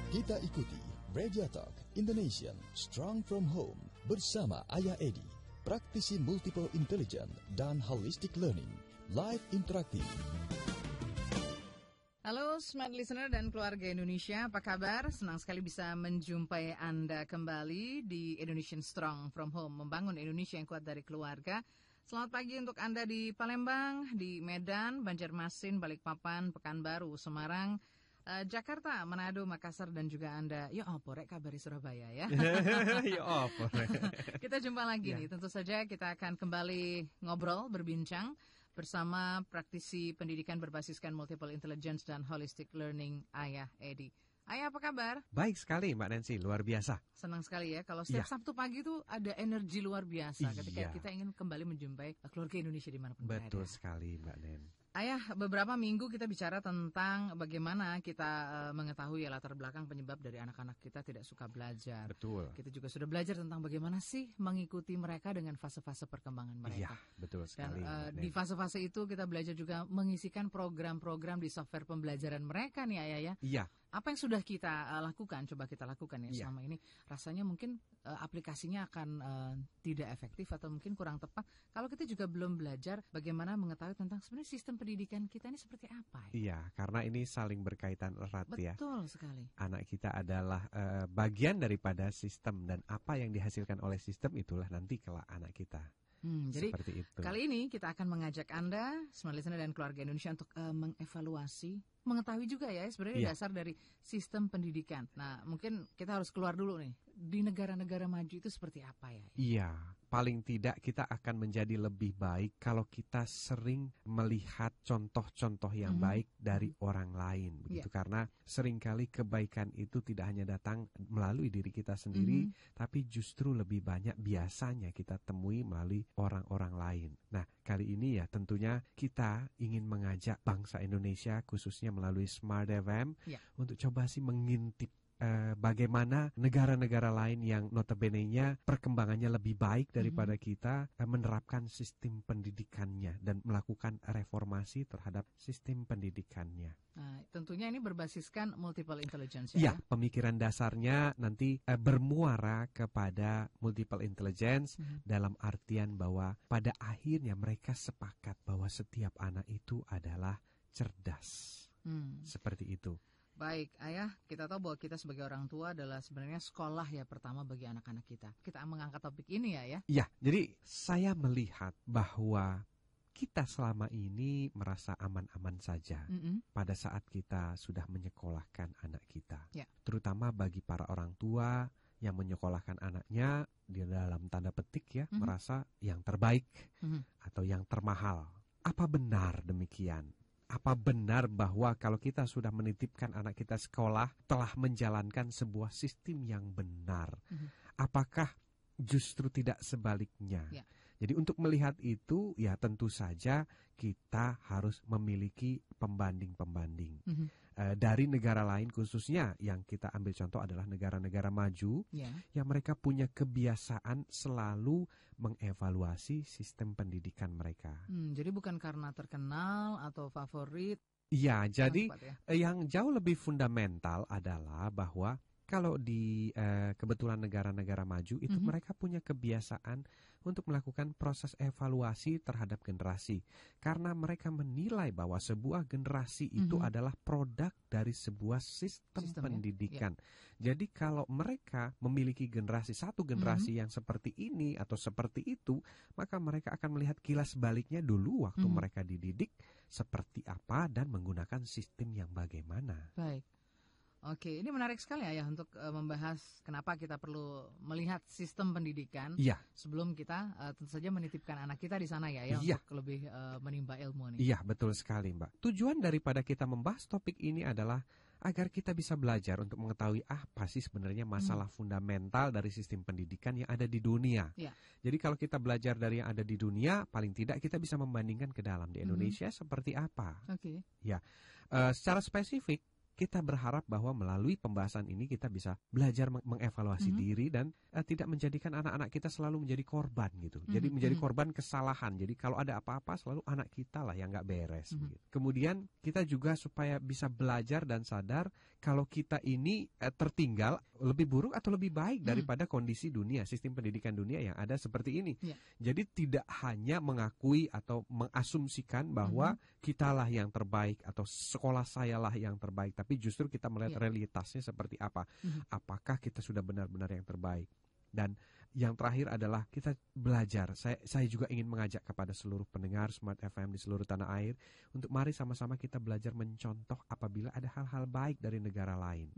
Kita ikuti Radio Talk Indonesian Strong from Home bersama Ayah Edi, praktisi multiple intelligence dan holistic learning, live interaktif. Halo Smart Listener dan keluarga Indonesia, apa kabar? Senang sekali bisa menjumpai Anda kembali di Indonesian Strong from Home, membangun Indonesia yang kuat dari keluarga. Selamat pagi untuk Anda di Palembang, di Medan, Banjarmasin, Balikpapan, Pekanbaru, Semarang, Jakarta, Manado, Makassar, dan juga Anda. Ya oporek kabar di Surabaya ya. Ya oporek. Kita jumpa lagi nih, tentu saja kita akan kembali ngobrol, berbincang bersama praktisi pendidikan berbasiskan multiple intelligence dan holistic learning, Ayah Edi. Ayah, apa kabar? Baik sekali Mbak Nancy, luar biasa. Senang sekali ya, kalau setiap Sabtu pagi itu ada energi luar biasa ketika kita ingin kembali menjumpai keluarga Indonesia dimanapun berada. Betul sekali Mbak Nen. Ayah, beberapa minggu kita bicara tentang bagaimana kita mengetahui latar belakang penyebab dari anak-anak kita tidak suka belajar. Betul. Kita juga sudah belajar tentang bagaimana sih mengikuti mereka dengan fase-fase perkembangan mereka. Iya, betul sekali. Dan di fase-fase itu kita belajar juga mengisikan program-program di software pembelajaran mereka nih Ayah ya. Iya. Apa yang sudah kita lakukan, coba kita lakukan ya selama ini. Rasanya mungkin aplikasinya akan tidak efektif atau mungkin kurang tepat. Kalau kita juga belum belajar bagaimana mengetahui tentang sebenarnya sistem pendidikan kita ini seperti apa. Iya, karena ini saling berkaitan erat ya. Betul sekali. Anak kita adalah bagian daripada sistem dan apa yang dihasilkan oleh sistem itulah nanti kelak anak kita. Jadi seperti itu. Kali ini kita akan mengajak Anda, Smart Listener dan keluarga Indonesia untuk mengevaluasi, mengetahui juga ya sebenarnya dasar dari sistem pendidikan. Nah, mungkin kita harus keluar dulu nih. Di negara-negara maju itu seperti apa ya? Iya, paling tidak kita akan menjadi lebih baik kalau kita sering melihat contoh-contoh yang baik dari orang lain. Begitu karena seringkali kebaikan itu tidak hanya datang melalui diri kita sendiri, tapi justru lebih banyak biasanya kita temui melalui orang-orang lain. Nah, kali ini ya tentunya kita ingin mengajak bangsa Indonesia khususnya melalui Smart FM untuk coba sih mengintip bagaimana negara-negara lain yang notabene-nya perkembangannya lebih baik daripada kita menerapkan sistem pendidikannya dan melakukan reformasi terhadap sistem pendidikannya. Nah, tentunya ini berbasiskan multiple intelligence ya? Iya, pemikiran dasarnya nanti bermuara kepada multiple intelligence dalam artian bahwa pada akhirnya mereka sepakat bahwa setiap anak itu adalah cerdas. Seperti itu. Baik, Ayah, kita tahu bahwa kita sebagai orang tua adalah sebenarnya sekolah ya pertama bagi anak-anak kita. Kita mengangkat topik ini ya? Iya, jadi saya melihat bahwa kita selama ini merasa aman-aman saja pada saat kita sudah menyekolahkan anak kita. Terutama bagi para orang tua yang menyekolahkan anaknya di dalam tanda petik ya, merasa yang terbaik atau yang termahal. Apa benar demikian? Apa benar bahwa kalau kita sudah menitipkan anak kita sekolah telah menjalankan sebuah sistem yang benar? Apakah justru tidak sebaliknya? Jadi untuk melihat itu ya tentu saja kita harus memiliki pembanding-pembanding. Dari negara lain khususnya yang kita ambil contoh adalah negara-negara maju yang mereka punya kebiasaan selalu mengevaluasi sistem pendidikan mereka. Jadi bukan karena terkenal atau favorit. Iya, jadi yang jauh lebih fundamental adalah bahwa kalau di kebetulan negara-negara maju itu mereka punya kebiasaan untuk melakukan proses evaluasi terhadap generasi. Karena mereka menilai bahwa sebuah generasi itu adalah produk dari sebuah sistem pendidikan. Jadi kalau mereka memiliki satu generasi yang seperti ini atau seperti itu, maka mereka akan melihat kilas baliknya dulu waktu mereka dididik seperti apa dan menggunakan sistem yang bagaimana. Baik. Oke, ini menarik sekali ya untuk membahas kenapa kita perlu melihat sistem pendidikan sebelum kita tentu saja menitipkan anak kita di sana ya untuk lebih menimba ilmu nih. Iya, betul sekali Mbak. Tujuan daripada kita membahas topik ini adalah agar kita bisa belajar untuk mengetahui apa sih sebenarnya masalah fundamental dari sistem pendidikan yang ada di dunia. Jadi kalau kita belajar dari yang ada di dunia, paling tidak kita bisa membandingkan ke dalam di Indonesia seperti apa. Oke. Ya, secara spesifik kita berharap bahwa melalui pembahasan ini kita bisa belajar mengevaluasi diri dan tidak menjadikan anak-anak kita selalu menjadi korban gitu. Jadi menjadi korban kesalahan. Jadi kalau ada apa-apa selalu anak kita lah yang nggak beres. Gitu. Kemudian kita juga supaya bisa belajar dan sadar kalau kita ini tertinggal lebih buruk atau lebih baik daripada kondisi dunia, sistem pendidikan dunia yang ada seperti ini. Jadi tidak hanya mengakui atau mengasumsikan bahwa kitalah yang terbaik atau sekolah sayalah yang terbaik, tapi justru kita melihat realitasnya seperti apa. Apakah kita sudah benar-benar yang terbaik? Dan yang terakhir adalah kita belajar. Saya juga ingin mengajak kepada seluruh pendengar Smart FM di seluruh tanah air untuk mari sama-sama kita belajar mencontoh apabila ada hal-hal baik dari negara lain.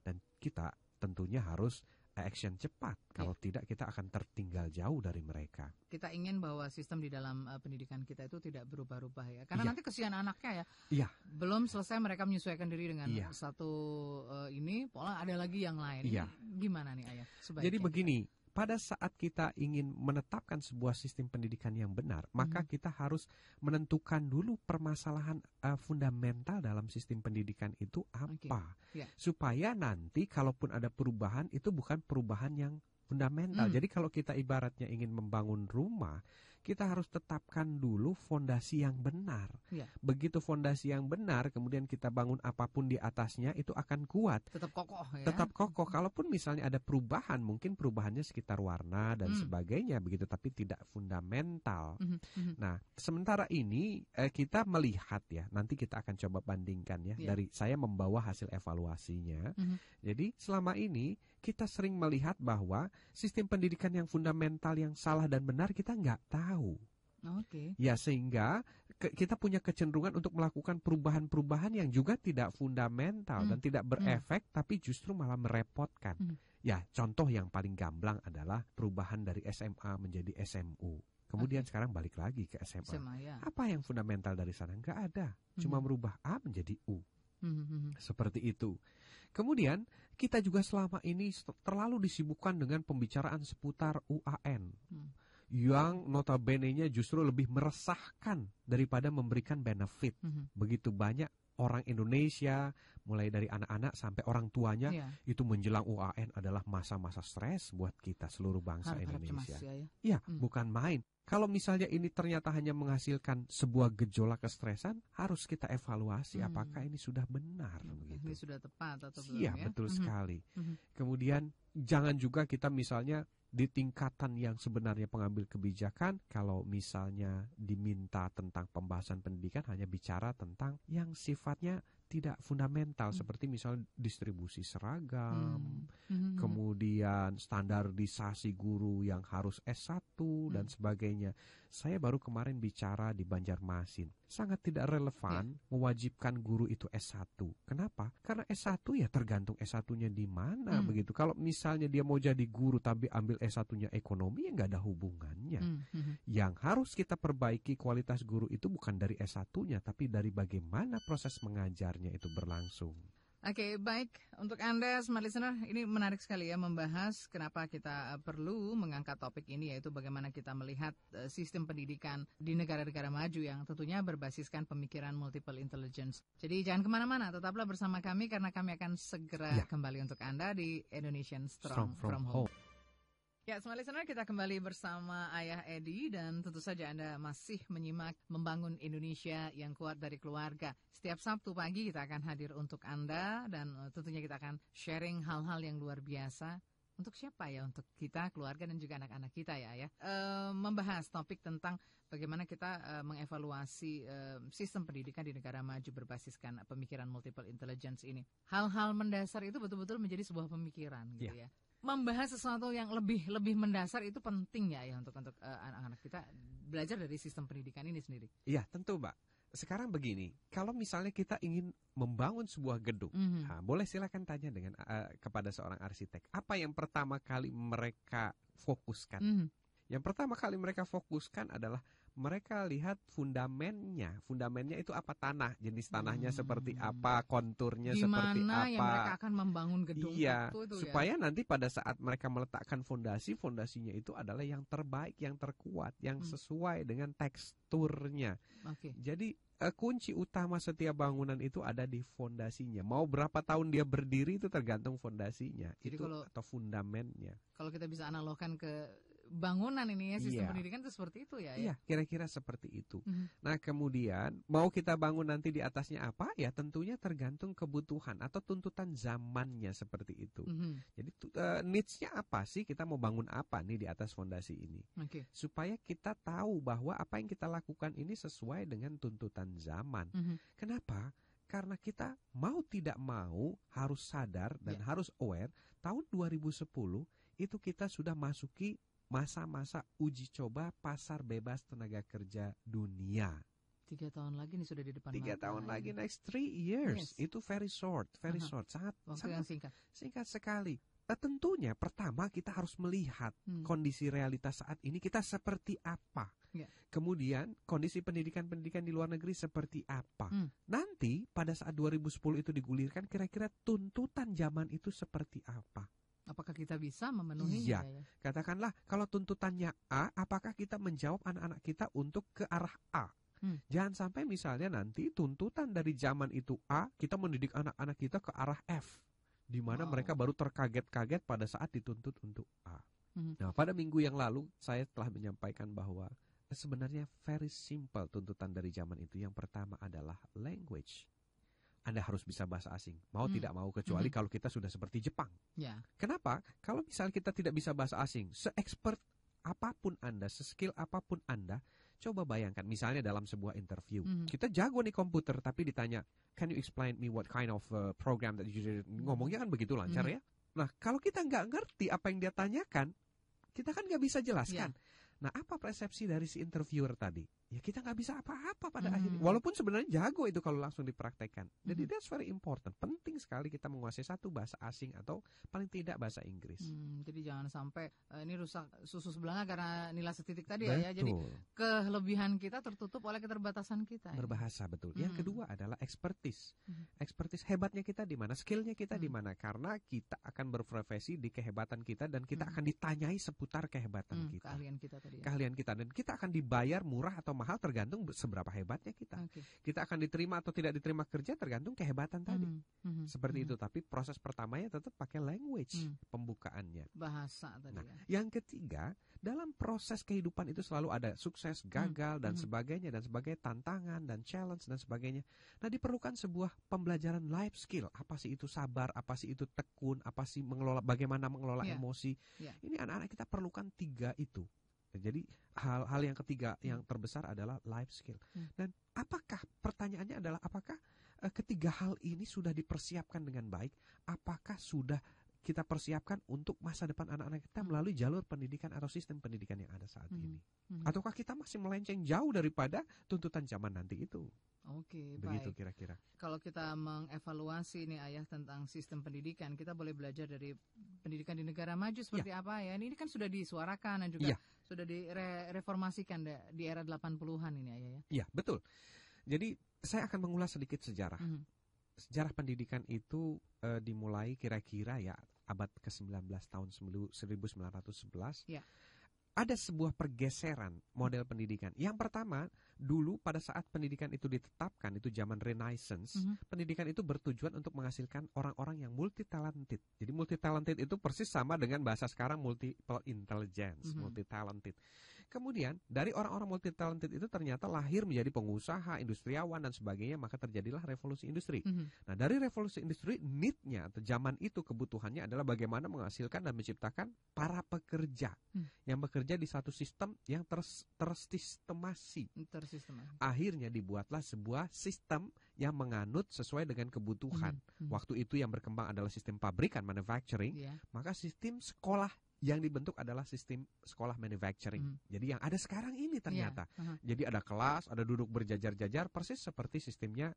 Dan kita tentunya harus action cepat. Kalau tidak kita akan tertinggal jauh dari mereka. Kita ingin bahwa sistem di dalam pendidikan kita itu tidak berubah-ubah ya. Karena nanti kesian anaknya ya. Belum selesai mereka menyesuaikan diri dengan satu ini, pola ada lagi yang lain. Gimana nih Ayah? Sebaiknya? Jadi begini, pada saat kita ingin menetapkan sebuah sistem pendidikan yang benar, maka kita harus menentukan dulu permasalahan fundamental dalam sistem pendidikan itu apa. Supaya nanti kalaupun ada perubahan, itu bukan perubahan yang fundamental. Jadi kalau kita ibaratnya ingin membangun rumah, kita harus tetapkan dulu fondasi yang benar. Begitu fondasi yang benar, kemudian kita bangun apapun di atasnya, itu akan kuat. Tetap kokoh ya. Tetap kokoh. Kalaupun misalnya ada perubahan, mungkin perubahannya sekitar warna dan sebagainya, begitu, tapi tidak fundamental. Nah, sementara ini kita melihat ya, nanti kita akan coba bandingkan ya, dari saya membawa hasil evaluasinya. Jadi selama ini kita sering melihat bahwa sistem pendidikan yang fundamental yang salah dan benar kita nggak tahu. Ya, sehingga kita punya kecenderungan untuk melakukan perubahan-perubahan yang juga tidak fundamental dan tidak berefek, tapi justru malah merepotkan. Ya, contoh yang paling gamblang adalah perubahan dari SMA menjadi SMU. Kemudian sekarang balik lagi ke SMA. Apa yang fundamental dari sana? Nggak ada. Cuma merubah A menjadi U. Seperti itu. Kemudian kita juga selama ini terlalu disibukkan dengan pembicaraan seputar UAN yang notabene-nya justru lebih meresahkan daripada memberikan benefit. Begitu banyak orang Indonesia, mulai dari anak-anak sampai orang tuanya, itu menjelang UAN adalah masa-masa stres buat kita seluruh bangsa Indonesia. Bukan main. Kalau misalnya ini ternyata hanya menghasilkan sebuah gejolak kestresan, harus kita evaluasi apakah ini sudah benar. Ini sudah tepat atau belum ya? Iya, betul sekali. Kemudian jangan juga kita misalnya di tingkatan yang sebenarnya pengambil kebijakan, kalau misalnya diminta tentang pembahasan pendidikan hanya bicara tentang yang sifatnya tidak fundamental, seperti misalnya distribusi seragam, kemudian standarisasi guru yang harus S1 dan sebagainya. Saya baru kemarin bicara di Banjarmasin, sangat tidak relevan mewajibkan guru itu S1. Kenapa? Karena S1 ya tergantung S1-nya di mana begitu. Kalau misalnya dia mau jadi guru tapi ambil S1-nya ekonomi, ya nggak ada hubungannya. Yang harus kita perbaiki kualitas guru itu bukan dari S1-nya, tapi dari bagaimana proses mengajarnya itu berlangsung. Oke, baik. Untuk Anda, smart listener, ini menarik sekali ya membahas kenapa kita perlu mengangkat topik ini, yaitu bagaimana kita melihat sistem pendidikan di negara-negara maju yang tentunya berbasiskan pemikiran multiple intelligence. Jadi jangan kemana-mana, tetaplah bersama kami karena kami akan segera kembali untuk Anda di Indonesian Strong from Home. Ya, smart listener, kita kembali bersama Ayah Edi dan tentu saja Anda masih menyimak Membangun Indonesia yang Kuat dari Keluarga. Setiap Sabtu pagi kita akan hadir untuk Anda dan tentunya kita akan sharing hal-hal yang luar biasa. Untuk siapa ya? Untuk kita, keluarga dan juga anak-anak kita ya. Membahas topik tentang bagaimana kita mengevaluasi sistem pendidikan di negara maju berbasiskan pemikiran multiple intelligence ini. Hal-hal mendasar itu betul-betul menjadi sebuah pemikiran gitu ya. Membahas sesuatu yang lebih mendasar itu penting ya untuk anak-anak kita belajar dari sistem pendidikan ini sendiri. Iya, tentu Mbak. Sekarang begini, kalau misalnya kita ingin membangun sebuah gedung, boleh silakan tanya dengan kepada seorang arsitek, apa yang pertama kali mereka fokuskan? Yang pertama kali mereka fokuskan adalah mereka lihat fundamennya. Fundamennya itu apa? Tanah, jenis tanahnya seperti apa, konturnya seperti apa. Yang mereka akan membangun gedung itu ya. Supaya nanti pada saat mereka meletakkan fondasinya itu adalah yang terbaik, yang terkuat, yang sesuai dengan teksturnya. Jadi kunci utama setiap bangunan itu ada di fondasinya. Mau berapa tahun dia berdiri itu tergantung fondasinya. Jadi atau fundamennya. Kalau kita bisa analogkan ke bangunan ini ya, sistem pendidikan itu seperti itu ya. Iya, kira-kira seperti itu. Nah, kemudian mau kita bangun nanti di atasnya apa? Ya tentunya tergantung kebutuhan atau tuntutan zamannya seperti itu. Jadi needs-nya apa sih? Kita mau bangun apa nih di atas fondasi ini? Supaya kita tahu bahwa apa yang kita lakukan ini sesuai dengan tuntutan zaman. Kenapa? Karena kita mau tidak mau harus sadar dan harus aware, tahun 2010 itu kita sudah masuki masa-masa uji coba pasar bebas tenaga kerja dunia. 3 tahun lagi nih sudah di depan 3 tahun lagi, next 3 years. Itu very short, sangat yang singkat. Singkat sekali. Tentunya pertama kita harus melihat kondisi realitas saat ini kita seperti apa. Kemudian kondisi pendidikan di luar negeri seperti apa. Nanti pada saat 2010 itu digulirkan, kira-kira tuntutan zaman itu seperti apa. Apakah kita bisa memenuhinya? Iya. Katakanlah kalau tuntutannya A, apakah kita menjawab anak-anak kita untuk ke arah A? Jangan sampai misalnya nanti tuntutan dari zaman itu A, kita mendidik anak-anak kita ke arah F, di mana mereka baru terkaget-kaget pada saat dituntut untuk A. Nah, pada minggu yang lalu saya telah menyampaikan bahwa sebenarnya very simple tuntutan dari zaman itu. Yang pertama adalah language. Anda harus bisa bahasa asing, mau tidak mau, kecuali kalau kita sudah seperti Jepang. Kenapa? Kalau misalnya kita tidak bisa bahasa asing, se-expert apapun Anda, se-skill apapun Anda, coba bayangkan misalnya dalam sebuah interview, kita jago nih komputer, tapi ditanya, can you explain me what kind of program that you did? Ngomongnya kan begitu lancar ya. Nah, kalau kita nggak ngerti apa yang dia tanyakan, kita kan nggak bisa jelaskan. Nah, apa persepsi dari si interviewer tadi? Ya kita nggak bisa apa-apa pada akhirnya. Walaupun sebenarnya jago itu kalau langsung dipraktekkan. Jadi that's very important. Penting sekali kita menguasai satu bahasa asing atau paling tidak bahasa Inggris. Jadi jangan sampai ini rusak susu sebelanga karena nilai setitik tadi ya. Jadi kelebihan kita tertutup oleh keterbatasan kita. Berbahasa, betul. Yang kedua adalah expertise. Expertise, hebatnya kita di mana, skillnya kita di mana. Karena kita akan berprofesi di kehebatan kita dan kita akan ditanyai seputar kehebatan kita. Keahlian kita tadi. Keahlian kita, dan kita akan dibayar murah atau mahal tergantung seberapa hebatnya kita. Kita akan diterima atau tidak diterima kerja tergantung kehebatan tadi. Seperti itu. Tapi proses pertamanya tetap pakai language, pembukaannya. Bahasa tadi. Nah, yang ketiga, dalam proses kehidupan itu selalu ada sukses, gagal, dan sebagainya, tantangan dan challenge dan sebagainya. Nah, diperlukan sebuah pembelajaran life skill. Apa sih itu sabar, apa sih itu tekun, apa sih bagaimana mengelola emosi. Ini anak-anak kita perlukan 3 itu. Jadi hal yang ketiga yang terbesar adalah life skill. Dan pertanyaannya adalah apakah ketiga hal ini sudah dipersiapkan dengan baik? Apakah sudah kita persiapkan untuk masa depan anak-anak kita melalui jalur pendidikan atau sistem pendidikan yang ada saat ini? Ataukah kita masih melenceng jauh daripada tuntutan zaman nanti itu? Begitu baik. Kira-kira. Kalau kita mengevaluasi nih Ayah tentang sistem pendidikan, kita boleh belajar dari pendidikan di negara maju seperti apa ya. Ini kan sudah disuarakan dan juga sudah direformasikan di era 80-an ini Ayah ya. Iya, betul. Jadi saya akan mengulas sedikit sejarah. Sejarah pendidikan itu dimulai kira-kira ya abad ke-19 tahun 1911. Ada sebuah pergeseran model pendidikan. Yang pertama, dulu pada saat pendidikan itu ditetapkan, itu zaman Renaissance, pendidikan itu bertujuan untuk menghasilkan orang-orang yang multi-talented. Jadi multi-talented itu persis sama dengan bahasa sekarang multiple intelligence, multi-talented. Kemudian dari orang-orang multi-talented itu ternyata lahir menjadi pengusaha, industriawan dan sebagainya, maka terjadilah revolusi industri. Nah, dari revolusi industri, need-nya atau zaman itu kebutuhannya adalah bagaimana menghasilkan dan menciptakan para pekerja yang bekerja di satu sistem yang tersistemasi. Akhirnya dibuatlah sebuah sistem yang menganut sesuai dengan kebutuhan. Waktu itu yang berkembang adalah sistem pabrikan, manufacturing. Maka sistem sekolah yang dibentuk adalah sistem sekolah manufacturing. Jadi yang ada sekarang ini ternyata. Jadi ada kelas, ada duduk berjajar-jajar, persis seperti sistemnya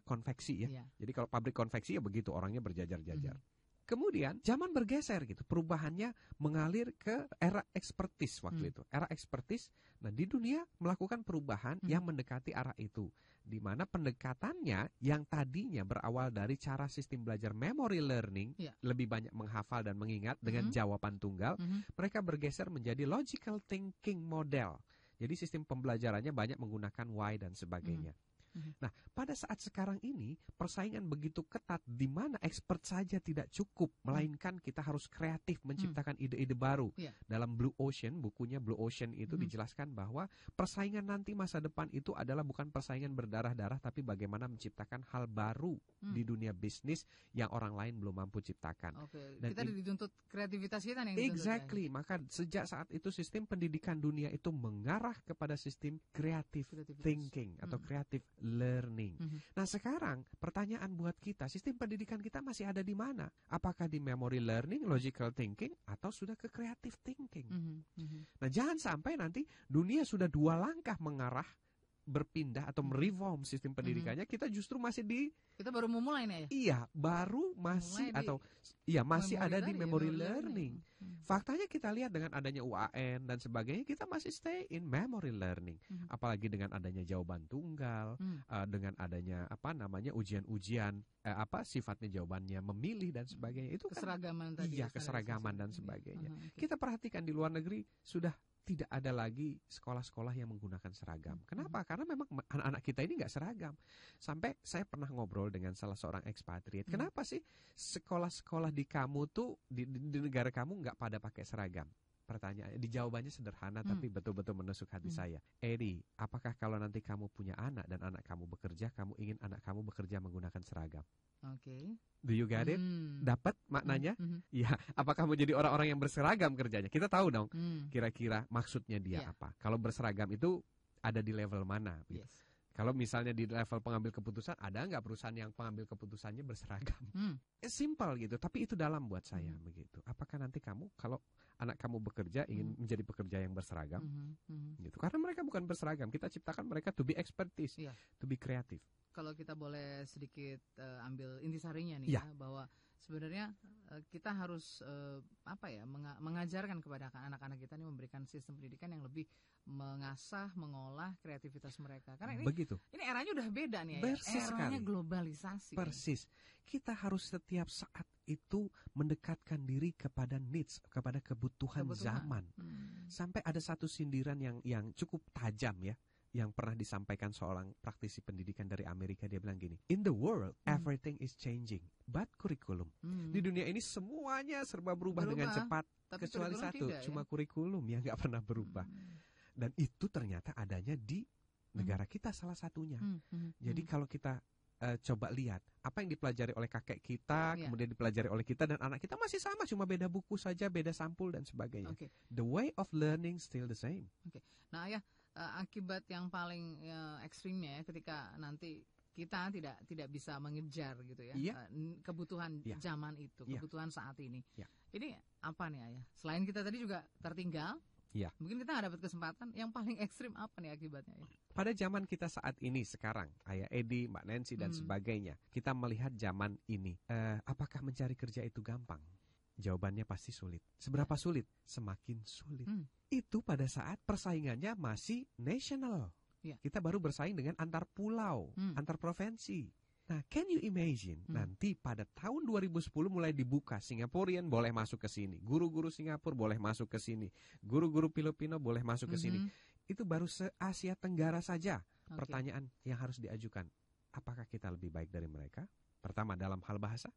konveksi ya. Jadi kalau pabrik konveksi ya begitu, orangnya berjajar-jajar. Kemudian zaman bergeser gitu, perubahannya mengalir ke era ekspertis waktu itu. Era ekspertis, nah di dunia melakukan perubahan yang mendekati arah itu. Di mana pendekatannya yang tadinya berawal dari cara sistem belajar memory learning, lebih banyak menghafal dan mengingat dengan jawaban tunggal, mereka bergeser menjadi logical thinking model. Jadi sistem pembelajarannya banyak menggunakan why dan sebagainya. Nah, pada saat sekarang ini persaingan begitu ketat di mana expert saja tidak cukup, melainkan kita harus kreatif menciptakan ide-ide baru. Dalam Blue Ocean, bukunya Blue Ocean itu dijelaskan bahwa persaingan nanti masa depan itu adalah bukan persaingan berdarah-darah, tapi bagaimana menciptakan hal baru di dunia bisnis yang orang lain belum mampu ciptakan. Dan kita dituntut kreativitas kita yang dituntut. Exactly, maka sejak saat itu sistem pendidikan dunia itu mengarah kepada sistem creative thinking atau creative learning. Nah sekarang pertanyaan buat kita, sistem pendidikan kita masih ada di mana? Apakah di memory learning, logical thinking, atau sudah ke creative thinking? Nah jangan sampai nanti dunia sudah 2 langkah mengarah berpindah atau mereform sistem pendidikannya, kita justru masih kita baru memulai nih ya? Iya, baru masih masih ada di memory learning. Faktanya kita lihat dengan adanya UAN dan sebagainya, kita masih stay in memory learning. Apalagi dengan adanya jawaban tunggal, dengan adanya ujian-ujian sifatnya jawabannya memilih dan sebagainya. Itu keseragaman kan, tadi. Iya, keseragaman dan sebagainya. Kita perhatikan di luar negeri sudah tidak ada lagi sekolah-sekolah yang menggunakan seragam. Kenapa? Karena memang anak-anak kita ini nggak seragam. Sampai saya pernah ngobrol dengan salah seorang ekspatriat. Kenapa sih sekolah-sekolah di kamu tuh di negara kamu nggak pada pakai seragam? Pertanyaannya, jawabannya sederhana tapi betul-betul menusuk hati saya. Eri, apakah kalau nanti kamu punya anak dan anak kamu bekerja, kamu ingin anak kamu bekerja menggunakan seragam? Oke. Do you get it? Dapat maknanya? Ya, apakah mau jadi orang-orang yang berseragam kerjanya? Kita tahu dong kira-kira maksudnya dia apa. Kalau berseragam itu ada di level mana? Yes. Kalau misalnya di level pengambil keputusan, ada nggak perusahaan yang pengambil keputusannya berseragam? Simple gitu, tapi itu dalam buat saya begitu. Apakah nanti kamu kalau anak kamu bekerja ingin menjadi pekerja yang berseragam? Gitu. Karena mereka bukan berseragam, kita ciptakan mereka to be expertise, to be kreatif. Kalau kita boleh sedikit ambil intisarinya nih bahwa sebenarnya kita harus mengajarkan kepada anak-anak kita nih, memberikan sistem pendidikan yang lebih mengasah, mengolah kreativitas mereka. Karena ini eranya udah beda nih ya. Eranya globalisasi. Persis. Kita harus setiap saat itu mendekatkan diri kepada needs, kepada kebutuhan. Zaman. Sampai ada satu sindiran yang cukup tajam ya, yang pernah disampaikan seorang praktisi pendidikan dari Amerika. Dia bilang gini, in the world everything is changing but curriculum. Di dunia ini semuanya serba berubah dengan cepat, tapi kecuali satu, cuma kurikulum yang nggak pernah berubah. Dan itu ternyata adanya di negara kita salah satunya. Jadi kalau kita coba lihat apa yang dipelajari oleh kakek kita, kemudian dipelajari oleh kita dan anak kita masih sama, cuma beda buku saja, beda sampul dan sebagainya. The way of learning still the same. Nah ya, akibat yang paling ekstrimnya ya, ketika nanti kita tidak bisa mengejar gitu ya, kebutuhan zaman itu, kebutuhan saat ini. Ini apa nih Ayah? Selain kita tadi juga tertinggal, mungkin kita nggak dapat kesempatan. Yang paling ekstrim apa nih akibatnya ya? Pada zaman kita saat ini sekarang, Ayah Edi, Mbak Nancy dan sebagainya, kita melihat zaman ini, apakah mencari kerja itu gampang? Jawabannya pasti sulit. Seberapa sulit? Semakin sulit. Itu pada saat persaingannya masih national. Kita baru bersaing dengan antar pulau, antar provinsi. Nah, can you imagine nanti pada tahun 2010 mulai dibuka, Singaporean boleh masuk ke sini, guru-guru Singapura boleh masuk ke sini, guru-guru Filipino boleh masuk ke sini. Itu baru se-Asia Tenggara saja. Pertanyaan yang harus diajukan, apakah kita lebih baik dari mereka? Pertama dalam hal bahasa,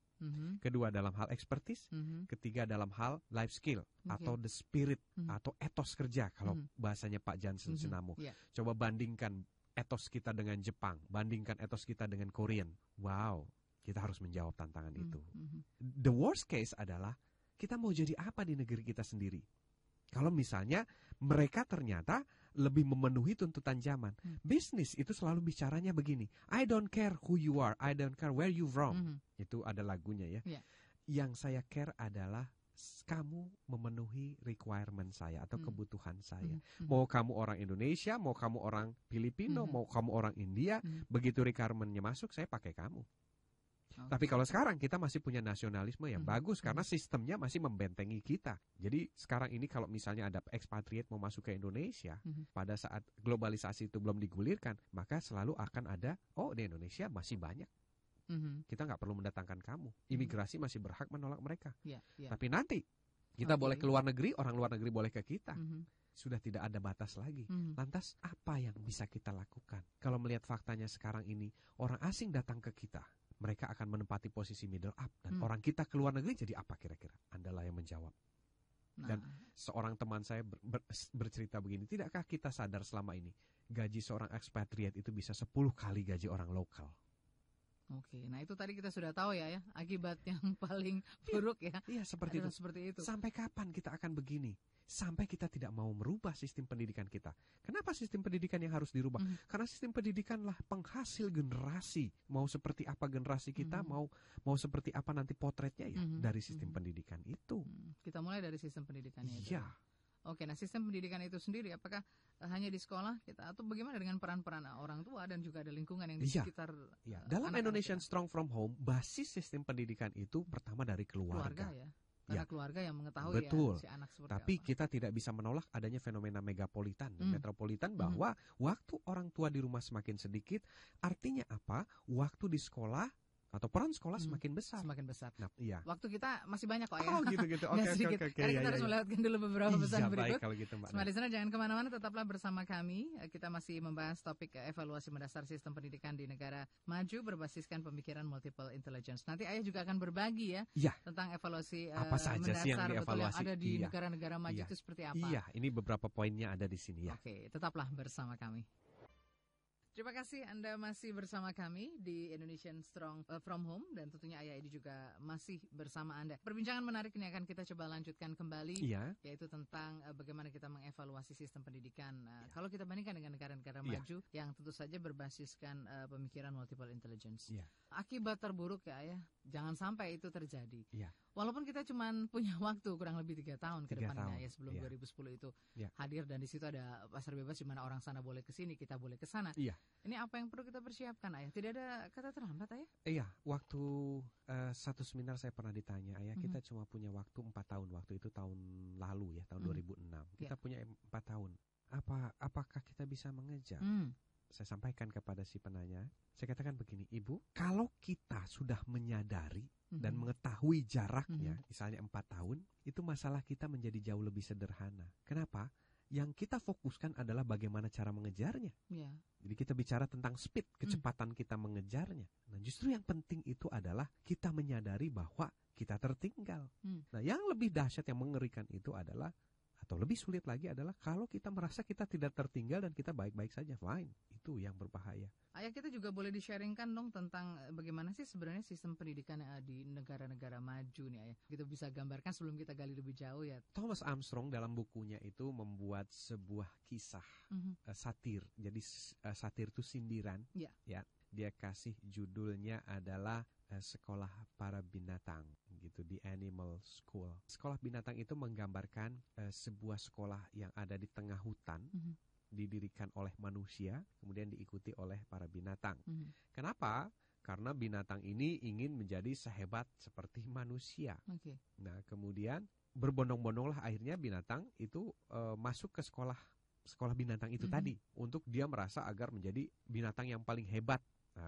kedua dalam hal expertise, ketiga dalam hal life skill atau the spirit atau etos kerja kalau bahasanya Pak Jansen Sinamo. Coba bandingkan etos kita dengan Jepang, bandingkan etos kita dengan Korean. Wow, kita harus menjawab tantangan itu. The worst case adalah kita mau jadi apa di negeri kita sendiri? Kalau misalnya mereka ternyata lebih memenuhi tuntutan zaman. Bisnis itu selalu bicaranya begini, I don't care who you are, I don't care where you from. Itu ada lagunya ya. Yang saya care adalah kamu memenuhi requirement saya atau kebutuhan saya. Mau kamu orang Indonesia, mau kamu orang Filipino, mau kamu orang India, begitu requirement-nya masuk, saya pakai kamu. Tapi kalau sekarang kita masih punya nasionalisme yang bagus karena sistemnya masih membentengi kita. Jadi sekarang ini kalau misalnya ada expatriate mau masuk ke Indonesia, pada saat globalisasi itu belum digulirkan, maka selalu akan ada, di Indonesia masih banyak. Kita nggak perlu mendatangkan kamu. Imigrasi masih berhak menolak mereka. Tapi nanti kita boleh ke luar negeri, orang luar negeri boleh ke kita. Sudah tidak ada batas lagi. Lantas apa yang bisa kita lakukan? Kalau melihat faktanya sekarang ini, orang asing datang ke kita, mereka akan menempati posisi middle up. Dan orang kita ke luar negeri jadi apa kira-kira? Andalah yang menjawab. Dan seorang teman saya bercerita begini, tidakkah kita sadar selama ini gaji seorang expatriate itu bisa 10 kali gaji orang lokal? Oke, nah itu tadi kita sudah tahu ya akibat yang paling buruk ya. Iya, seperti itu. Sampai kapan kita akan begini? Sampai kita tidak mau merubah sistem pendidikan kita. Kenapa sistem pendidikan yang harus dirubah? Karena sistem pendidikanlah penghasil generasi. Mau seperti apa generasi kita, mau seperti apa nanti potretnya ya dari sistem pendidikan itu. Kita mulai dari sistem pendidikannya itu. Iya. Oke, nah sistem pendidikan itu sendiri apakah hanya di sekolah kita atau bagaimana dengan peran-peran orang tua dan juga ada lingkungan yang di sekitar dalam Indonesian Strong from Home, basis sistem pendidikan itu pertama dari keluarga ya. Karena keluarga yang mengetahui si anak seperti Tapi apa. kita tidak bisa menolak adanya fenomena megapolitan dan metropolitan bahwa waktu orang tua di rumah semakin sedikit, artinya apa? Waktu di sekolah atau peran sekolah semakin besar. Semakin besar. Nah, iya. Waktu kita masih banyak kok ya. Oh gitu. Oke. Karena kita harus melewatkan dulu beberapa pesan berikut. Baik kalau gitu, Mbak. Smart Listener, jangan kemana-mana, tetaplah bersama kami. Kita masih membahas topik evaluasi mendasar sistem pendidikan di negara maju berbasiskan pemikiran multiple intelligence. Nanti Ayah juga akan berbagi tentang evaluasi apa saja mendasar sih yang betul yang ada di Iya. negara-negara maju itu seperti apa. Iya, ini beberapa poinnya ada di sini ya. Oke, tetaplah bersama kami. Terima kasih Anda masih bersama kami di Indonesian Strong from Home dan tentunya Ayah Edi juga masih bersama Anda. Perbincangan menarik ini akan kita coba lanjutkan kembali, yaitu tentang bagaimana kita mengevaluasi sistem pendidikan. Kalau kita bandingkan dengan negara-negara maju yang tentu saja berbasiskan pemikiran multiple intelligence. Akibat terburuk ya Ayah, jangan sampai itu terjadi. Walaupun kita cuma punya waktu kurang lebih 3 tahun ke depannya ya sebelum 2010 itu hadir dan di situ ada pasar bebas di mana orang sana boleh ke sini, kita boleh ke sana. Ini apa yang perlu kita persiapkan Ayah? Tidak ada kata terlambat Ayah? Iya, waktu satu seminar saya pernah ditanya, Ayah kita cuma punya waktu 4 tahun. Waktu itu tahun lalu ya, tahun 2006. Kita punya 4 tahun. Apakah kita bisa mengejar? Saya sampaikan kepada si penanya, saya katakan begini, Ibu, kalau kita sudah menyadari dan mengetahui jaraknya, misalnya 4 tahun, itu masalah kita menjadi jauh lebih sederhana. Kenapa? Yang kita fokuskan adalah bagaimana cara mengejarnya. Jadi kita bicara tentang speed, kecepatan kita mengejarnya. Nah, justru yang penting itu adalah kita menyadari bahwa kita tertinggal. Nah, yang lebih dahsyat, yang mengerikan itu adalah, atau lebih sulit lagi adalah kalau kita merasa kita tidak tertinggal dan kita baik-baik saja, fine. Itu yang berbahaya. Ayah, kita juga boleh di-sharingkan dong tentang bagaimana sih sebenarnya sistem pendidikan di negara-negara maju nih Ayah. Kita bisa gambarkan sebelum kita gali lebih jauh ya. Thomas Armstrong dalam bukunya itu membuat sebuah kisah satir. Jadi satir itu sindiran. Ya. Dia kasih judulnya adalah Sekolah Para Binatang gitu, di Animal School. Sekolah binatang itu menggambarkan sebuah sekolah yang ada di tengah hutan, didirikan oleh manusia, kemudian diikuti oleh para binatang. Kenapa? Karena binatang ini ingin menjadi sehebat seperti manusia. Nah, kemudian berbondong-bondonglah akhirnya binatang itu masuk ke sekolah binatang itu tadi, untuk dia merasa agar menjadi binatang yang paling hebat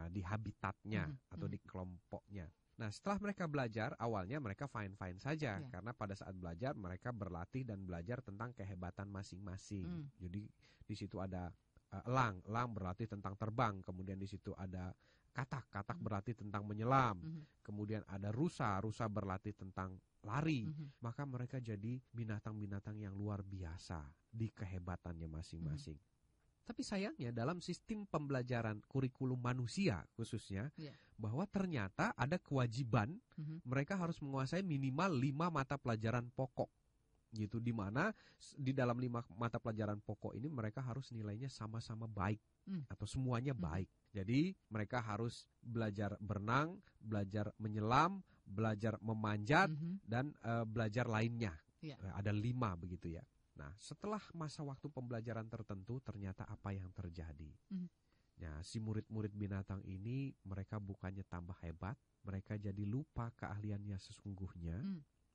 di habitatnya atau di kelompoknya. Nah, setelah mereka belajar, awalnya mereka fine-fine saja, karena pada saat belajar mereka berlatih dan belajar tentang kehebatan masing-masing. Jadi di situ ada elang berlatih tentang terbang, kemudian di situ ada katak berlatih tentang menyelam, kemudian ada rusa berlatih tentang lari. Maka mereka jadi binatang-binatang yang luar biasa di kehebatannya masing-masing. Tapi sayangnya dalam sistem pembelajaran kurikulum manusia khususnya, bahwa ternyata ada kewajiban mereka harus menguasai minimal 5 mata pelajaran pokok. Gitu, di mana di dalam 5 mata pelajaran pokok ini mereka harus nilainya sama-sama baik atau semuanya baik. Jadi mereka harus belajar berenang, belajar menyelam, belajar memanjat, dan belajar lainnya. Ada 5 begitu ya. Nah, setelah masa waktu pembelajaran tertentu, ternyata apa yang terjadi? Nah, Nah, si murid-murid binatang ini mereka bukannya tambah hebat, mereka jadi lupa keahliannya sesungguhnya.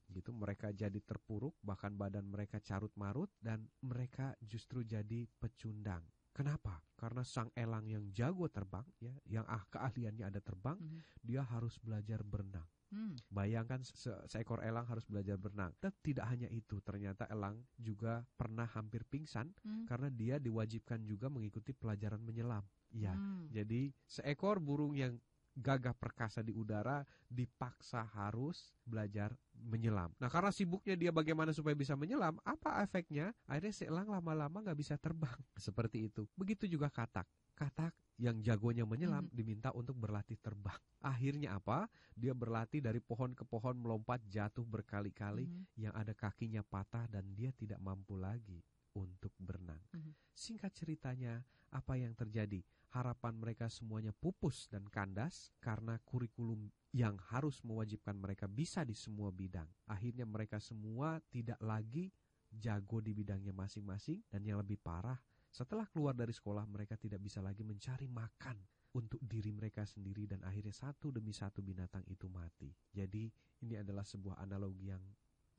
Gitu, mereka jadi terpuruk, bahkan badan mereka carut-marut, dan mereka justru jadi pecundang. Kenapa? Karena sang elang yang jago terbang, ya, yang keahliannya ada terbang, dia harus belajar berenang. Bayangkan seekor elang harus belajar berenang. Dan tidak hanya itu, ternyata elang juga pernah hampir pingsan karena dia diwajibkan juga mengikuti pelajaran menyelam. Ya, jadi seekor burung yang gagah perkasa di udara dipaksa harus belajar menyelam. Nah, karena sibuknya dia bagaimana supaya bisa menyelam, apa efeknya? Akhirnya si elang lama-lama gak bisa terbang. Seperti itu. Begitu juga katak. Katak yang jagonya menyelam diminta untuk berlatih terbang. Akhirnya apa? Dia berlatih dari pohon ke pohon, melompat, jatuh berkali-kali, yang ada kakinya patah dan dia tidak mampu lagi untuk berenang. Singkat ceritanya, apa yang terjadi? Harapan mereka semuanya pupus dan kandas karena kurikulum yang harus mewajibkan mereka bisa di semua bidang. Akhirnya mereka semua tidak lagi jago di bidangnya masing-masing, dan yang lebih parah, setelah keluar dari sekolah mereka tidak bisa lagi mencari makan untuk diri mereka sendiri, dan akhirnya satu demi satu binatang itu mati. Jadi ini adalah sebuah analogi yang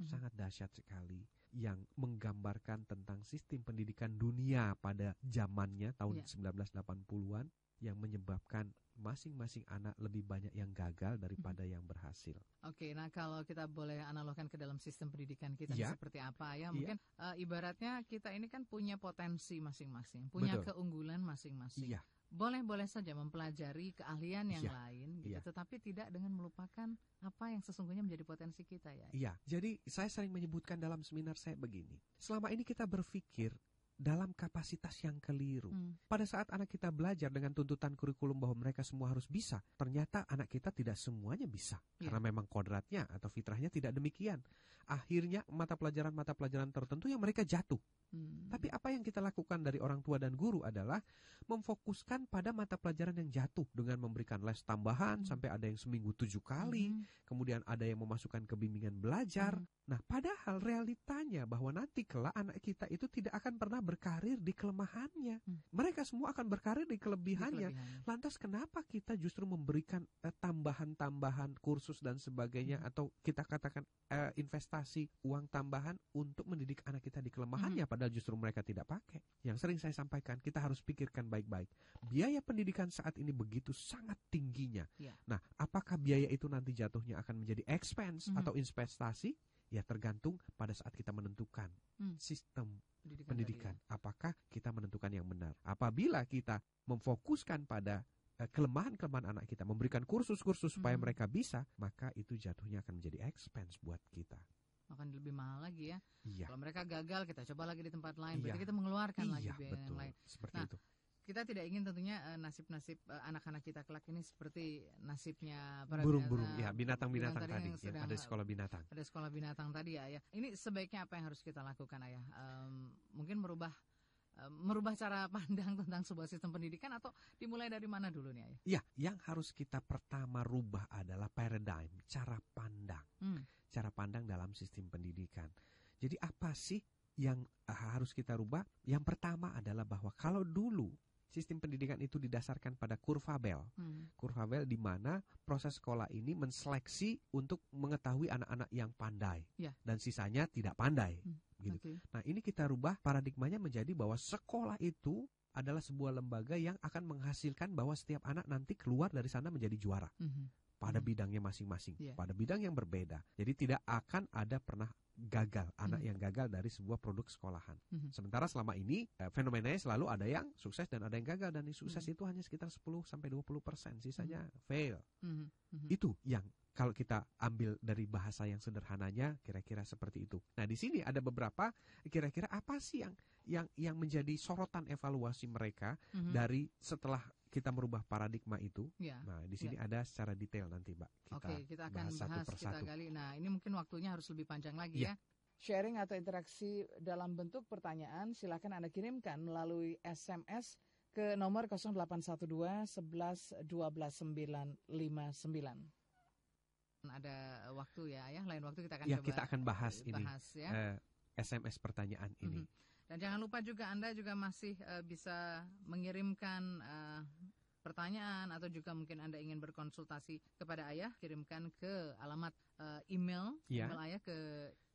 sangat dahsyat sekali, yang menggambarkan tentang sistem pendidikan dunia pada zamannya tahun 1980-an, yang menyebabkan masing-masing anak lebih banyak yang gagal daripada yang berhasil. Oke, nah kalau kita boleh analogkan ke dalam sistem pendidikan kita seperti apa ya? Mungkin ibaratnya kita ini kan punya potensi masing-masing, punya keunggulan masing-masing. Boleh-boleh saja mempelajari keahlian yang lain, gitu, tetapi tidak dengan melupakan apa yang sesungguhnya menjadi potensi kita ya. Iya, jadi saya sering menyebutkan dalam seminar saya begini. Selama ini kita berpikir dalam kapasitas yang keliru. Pada saat anak kita belajar dengan tuntutan kurikulum bahwa mereka semua harus bisa, ternyata anak kita tidak semuanya bisa. Karena memang kodratnya atau fitrahnya tidak demikian. Akhirnya mata pelajaran tertentu yang mereka jatuh. Tapi apa yang kita lakukan dari orang tua dan guru adalah memfokuskan pada mata pelajaran yang jatuh dengan memberikan les tambahan sampai ada yang seminggu 7 kali, kemudian ada yang memasukkan kebimbingan belajar. Nah, padahal realitanya bahwa nanti kelak anak kita itu tidak akan pernah berkarir di kelemahannya. Mereka semua akan berkarir di kelebihannya. Lantas kenapa kita justru memberikan tambahan-tambahan kursus dan sebagainya, atau kita katakan investasi uang tambahan untuk mendidik anak kita di kelemahannya, padahal justru mereka tidak pakai. Yang sering saya sampaikan, kita harus pikirkan baik-baik. Biaya pendidikan saat ini begitu sangat tingginya. Nah, apakah biaya itu nanti jatuhnya akan menjadi expense atau investasi? Ya, tergantung pada saat kita menentukan sistem pendidikan. Apakah kita menentukan yang benar? Apabila kita memfokuskan pada kelemahan-kelemahan anak kita, memberikan kursus-kursus supaya mereka bisa, maka itu jatuhnya akan menjadi expense buat kita. Akan lebih mahal lagi ya. Kalau mereka gagal, kita coba lagi di tempat lain. Berarti kita mengeluarkan lagi biaya yang lain. Seperti itu. Kita tidak ingin tentunya nasib-nasib anak-anak kita kelak ini seperti nasibnya para burung-burung, binatang-binatang tadi yang ada di sekolah binatang. Ada sekolah binatang tadi ya. Ini sebaiknya apa yang harus kita lakukan, Ayah? Mungkin merubah cara pandang tentang sebuah sistem pendidikan, atau dimulai dari mana dulu nih, Ayah? Ya, yang harus kita pertama rubah adalah paradigm, cara pandang. Cara pandang dalam sistem pendidikan. Jadi apa sih yang harus kita rubah? Yang pertama adalah bahwa kalau dulu sistem pendidikan itu didasarkan pada kurva Bell. Kurva Bell di mana proses sekolah ini menseleksi untuk mengetahui anak-anak yang pandai dan sisanya tidak pandai. Gitu. Nah, ini kita rubah paradigmanya menjadi bahwa sekolah itu adalah sebuah lembaga yang akan menghasilkan bahwa setiap anak nanti keluar dari sana menjadi juara. Pada bidangnya masing-masing, pada bidang yang berbeda. Jadi tidak akan ada pernah gagal, anak yang gagal dari sebuah produk sekolahan. Sementara selama ini fenomenanya selalu ada yang sukses dan ada yang gagal, dan yang sukses itu hanya sekitar 10-20%, sisanya fail. Itu yang kalau kita ambil dari bahasa yang sederhananya kira-kira seperti itu. Nah, di sini ada beberapa kira-kira apa sih yang menjadi sorotan evaluasi mereka dari setelah kita merubah paradigma itu. Nah, di sini ada secara detail nanti, Mbak. Kita akan bahas kita gali. Nah, ini mungkin waktunya harus lebih panjang lagi ya. Sharing atau interaksi dalam bentuk pertanyaan silakan Anda kirimkan melalui SMS ke nomor 0812 11 12 959. Ada waktu ya, lain waktu kita akan coba kita akan bahas ini ya. SMS pertanyaan ini. Dan jangan lupa juga Anda juga masih bisa mengirimkan pertanyaan atau juga mungkin Anda ingin berkonsultasi kepada ayah, kirimkan ke alamat email ayah ke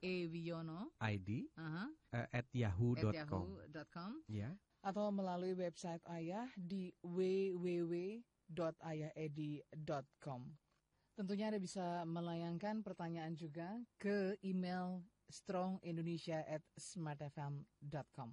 ewiono@yahoo.com atau melalui website ayah di www.ayahedi.com. Tentunya Anda bisa melayangkan pertanyaan juga ke email strongindonesia@smartfm.com.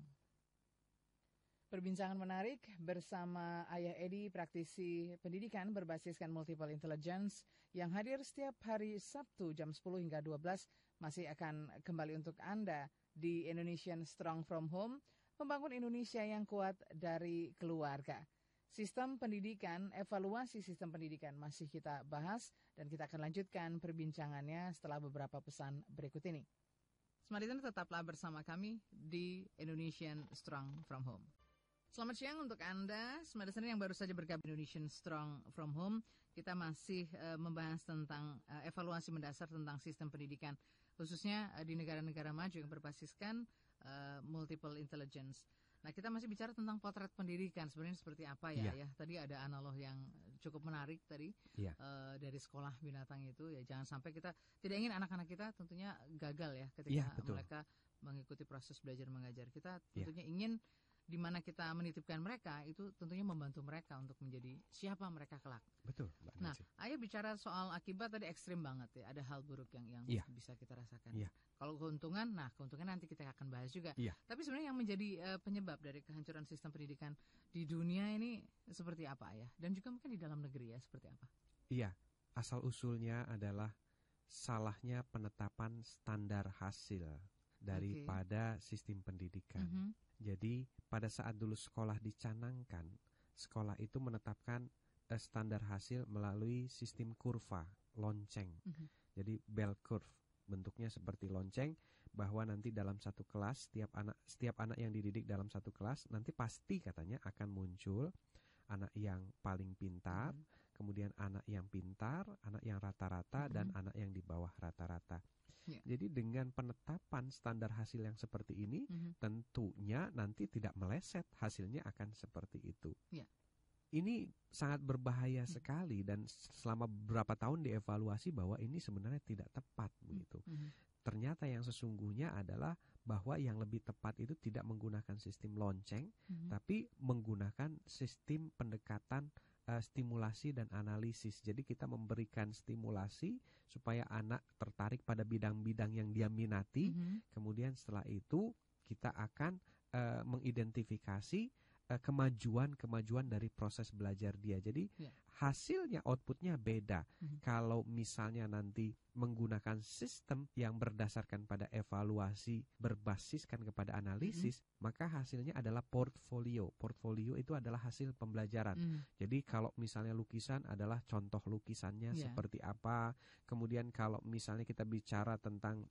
Perbincangan menarik bersama Ayah Edi, praktisi pendidikan berbasiskan multiple intelligence yang hadir setiap hari Sabtu jam 10 hingga 12 masih akan kembali untuk Anda di Indonesian Strong from Home, membangun Indonesia yang kuat dari keluarga. Sistem pendidikan, evaluasi sistem pendidikan masih kita bahas dan kita akan lanjutkan perbincangannya setelah beberapa pesan berikut ini. Smart Listener, tetaplah bersama kami di Indonesian Strong from Home. Selamat siang untuk Anda, Smart Listener yang baru saja bergabung Indonesian Strong from Home. Kita masih membahas tentang evaluasi mendasar tentang sistem pendidikan, khususnya di negara-negara maju yang berbasiskan multiple intelligence. Nah, kita masih bicara tentang potret pendidikan, sebenarnya seperti apa ya? Tadi ada analog yang cukup menarik tadi dari sekolah binatang itu. Ya, jangan sampai kita tidak ingin anak-anak kita tentunya gagal ya ketika mereka mengikuti proses belajar mengajar. Kita tentunya ingin di mana kita menitipkan mereka itu tentunya membantu mereka untuk menjadi siapa mereka kelak. Betul, Mbak Nancy. Nah, ayah bicara soal akibat tadi ekstrim banget ya. Ada hal buruk yang bisa kita rasakan. Kalau keuntungan nanti kita akan bahas juga. Tapi sebenarnya yang menjadi penyebab dari kehancuran sistem pendidikan di dunia ini seperti apa, Ayah? Dan juga mungkin di dalam negeri ya, seperti apa? Iya, asal usulnya adalah salahnya penetapan standar hasil daripada sistem pendidikan. Jadi pada saat dulu sekolah dicanangkan, sekolah itu menetapkan standar hasil melalui sistem kurva, lonceng. Jadi bell curve, bentuknya seperti lonceng, bahwa nanti dalam satu kelas, setiap anak yang dididik dalam satu kelas, nanti pasti katanya akan muncul anak yang paling pintar, kemudian anak yang pintar, anak yang rata-rata, dan anak yang di bawah rata-rata. Jadi dengan penetapan standar hasil yang seperti ini, tentunya nanti tidak meleset, hasilnya akan seperti itu. Ini sangat berbahaya sekali dan selama beberapa tahun dievaluasi bahwa ini sebenarnya tidak tepat begitu. Ternyata yang sesungguhnya adalah bahwa yang lebih tepat itu tidak menggunakan sistem lonceng, tapi menggunakan sistem pendekatan stimulasi dan analisis. Jadi kita memberikan stimulasi supaya anak tertarik pada bidang-bidang yang dia minati. Kemudian setelah itu kita akan mengidentifikasi kemajuan dari proses belajar dia. Jadi hasilnya, outputnya beda. Kalau misalnya nanti menggunakan sistem yang berdasarkan pada evaluasi berbasiskan kepada analisis, maka hasilnya adalah portfolio. Portfolio itu adalah hasil pembelajaran. Jadi kalau misalnya lukisan adalah contoh lukisannya seperti apa. Kemudian kalau misalnya kita bicara tentang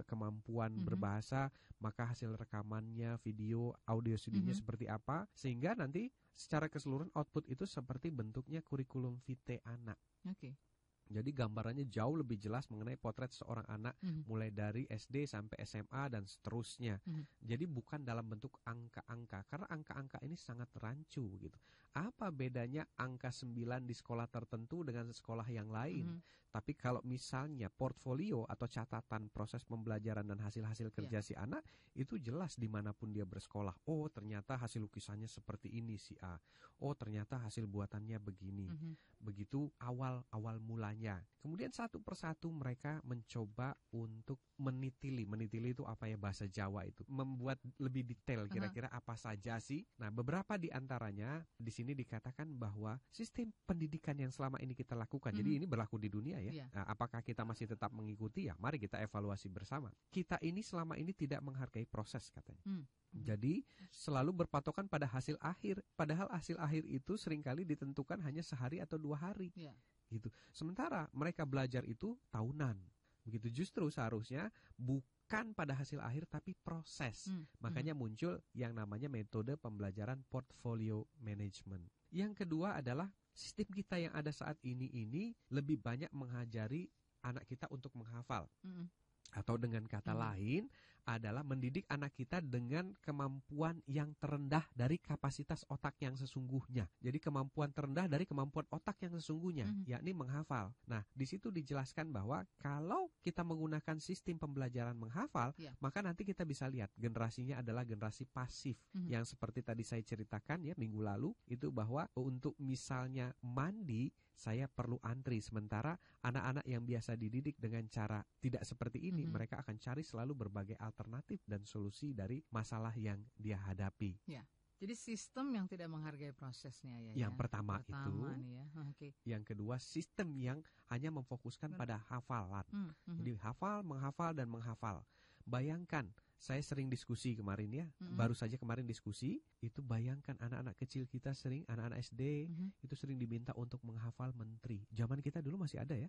kemampuan berbahasa, maka hasil rekamannya, video, audio CD-nya seperti apa. Sehingga nanti secara keseluruhan output itu seperti bentuknya kurikulum vitae anak. Jadi gambarannya jauh lebih jelas mengenai potret seorang anak mulai dari SD sampai SMA dan seterusnya. Jadi bukan dalam bentuk angka-angka, karena angka-angka ini sangat rancu gitu. Apa bedanya angka 9 di sekolah tertentu dengan sekolah yang lain? Tapi kalau misalnya portfolio atau catatan proses pembelajaran dan hasil-hasil kerja si anak, itu jelas dimanapun dia bersekolah. Oh, ternyata hasil lukisannya seperti ini si A. Oh, ternyata hasil buatannya begini. Begitu awal mulanya. Kemudian satu persatu mereka mencoba untuk menitili. Menitili itu apa ya bahasa Jawa itu? Membuat lebih detail kira-kira apa saja sih. Nah, beberapa di antaranya di sini dikatakan bahwa sistem pendidikan yang selama ini kita lakukan, jadi ini berlaku di dunia ya. Nah, apakah kita masih tetap mengikuti? Ya, mari kita evaluasi bersama. Kita ini selama ini tidak menghargai proses katanya. Jadi selalu berpatokan pada hasil akhir. Padahal hasil akhir itu seringkali ditentukan hanya sehari atau 2 hari. Gitu. Sementara mereka belajar itu tahunan. Begitu, justru seharusnya bukan pada hasil akhir tapi proses. Makanya muncul yang namanya metode pembelajaran portfolio management. Yang kedua adalah sistem kita yang ada saat ini lebih banyak mengajari anak kita untuk menghafal. Atau dengan kata lain, adalah mendidik anak kita dengan kemampuan yang terendah dari kapasitas otak yang sesungguhnya. Jadi kemampuan terendah dari kemampuan otak yang sesungguhnya, yakni menghafal. Nah, di situ dijelaskan bahwa kalau kita menggunakan sistem pembelajaran menghafal, maka nanti kita bisa lihat generasinya adalah generasi pasif. Yang seperti tadi saya ceritakan ya minggu lalu, itu bahwa untuk misalnya mandi, saya perlu antri. Sementara anak-anak yang biasa dididik dengan cara tidak seperti ini, mereka akan cari selalu berbagai alternatif dan solusi dari masalah yang dia hadapi. Ya. Jadi sistem yang tidak menghargai prosesnya ya. Yang pertama itu. Nih ya. Yang kedua, sistem yang hanya memfokuskan pada hafalan. Jadi hafal, menghafal, dan menghafal. Bayangkan, saya sering diskusi kemarin ya, baru saja kemarin diskusi, itu bayangkan anak-anak kecil kita sering, anak-anak SD, itu sering diminta untuk menghafal menteri. Zaman kita dulu masih ada ya,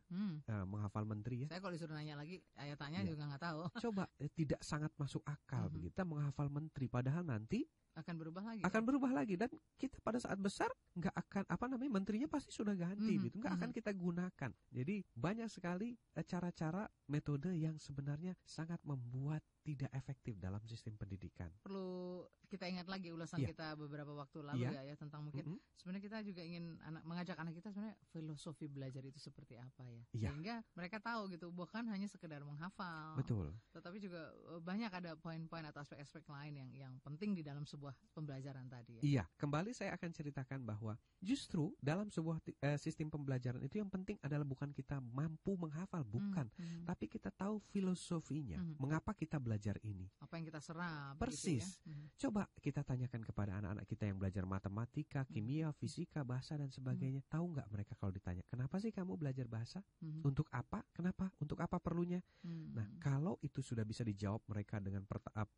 menghafal menteri ya. Saya kalau disuruh nanya lagi, ayah tanya juga nggak tahu. Coba, tidak sangat masuk akal begitu, menghafal menteri, padahal nanti akan berubah lagi. Berubah lagi, dan kita pada saat besar nggak akan menterinya pasti sudah ganti gitu, nggak akan kita gunakan. Jadi banyak sekali cara-cara, metode yang sebenarnya sangat membuat tidak efektif dalam sistem pendidikan. Perlu kita ingat lagi ulasan kita beberapa waktu lalu ya tentang mungkin sebenarnya kita juga ingin mengajak anak kita sebenarnya filosofi belajar itu seperti apa ya. Sehingga mereka tahu gitu, bukan hanya sekedar menghafal. Betul. Tetapi juga banyak ada poin-poin atau aspek-aspek lain yang penting di dalam sebuah pembelajaran tadi ya. Iya, kembali saya akan ceritakan bahwa justru dalam sebuah sistem pembelajaran itu yang penting adalah bukan kita mampu menghafal, bukan, tapi kita tahu filosofinya. Mengapa kita belajar ini? Apa yang kita serap? Persis. Gitu ya? Coba kita tanyakan kepada anak-anak kita yang belajar matematika, kimia, fisika, bahasa dan sebagainya. Tahu nggak mereka kalau ditanya, kenapa sih kamu belajar bahasa? Untuk apa? Kenapa? Untuk apa perlunya? Nah, kalau itu sudah bisa dijawab mereka dengan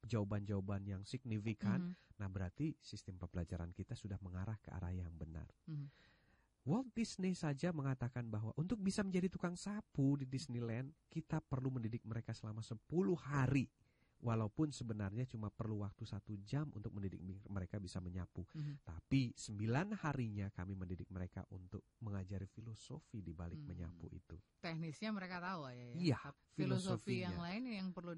jawaban-jawaban yang signifikan, nah berarti sistem pembelajaran kita sudah mengarah ke arah yang benar. Walt Disney saja mengatakan bahwa untuk bisa menjadi tukang sapu di Disneyland, kita perlu mendidik mereka selama 10 hari. Walaupun sebenarnya cuma perlu waktu 1 jam untuk mendidik mereka bisa menyapu. Tapi 9 harinya kami mendidik mereka untuk mengajari filosofi di balik menyapu itu. Teknisnya mereka tahu ya. Iya, filosofi yang lain yang perlu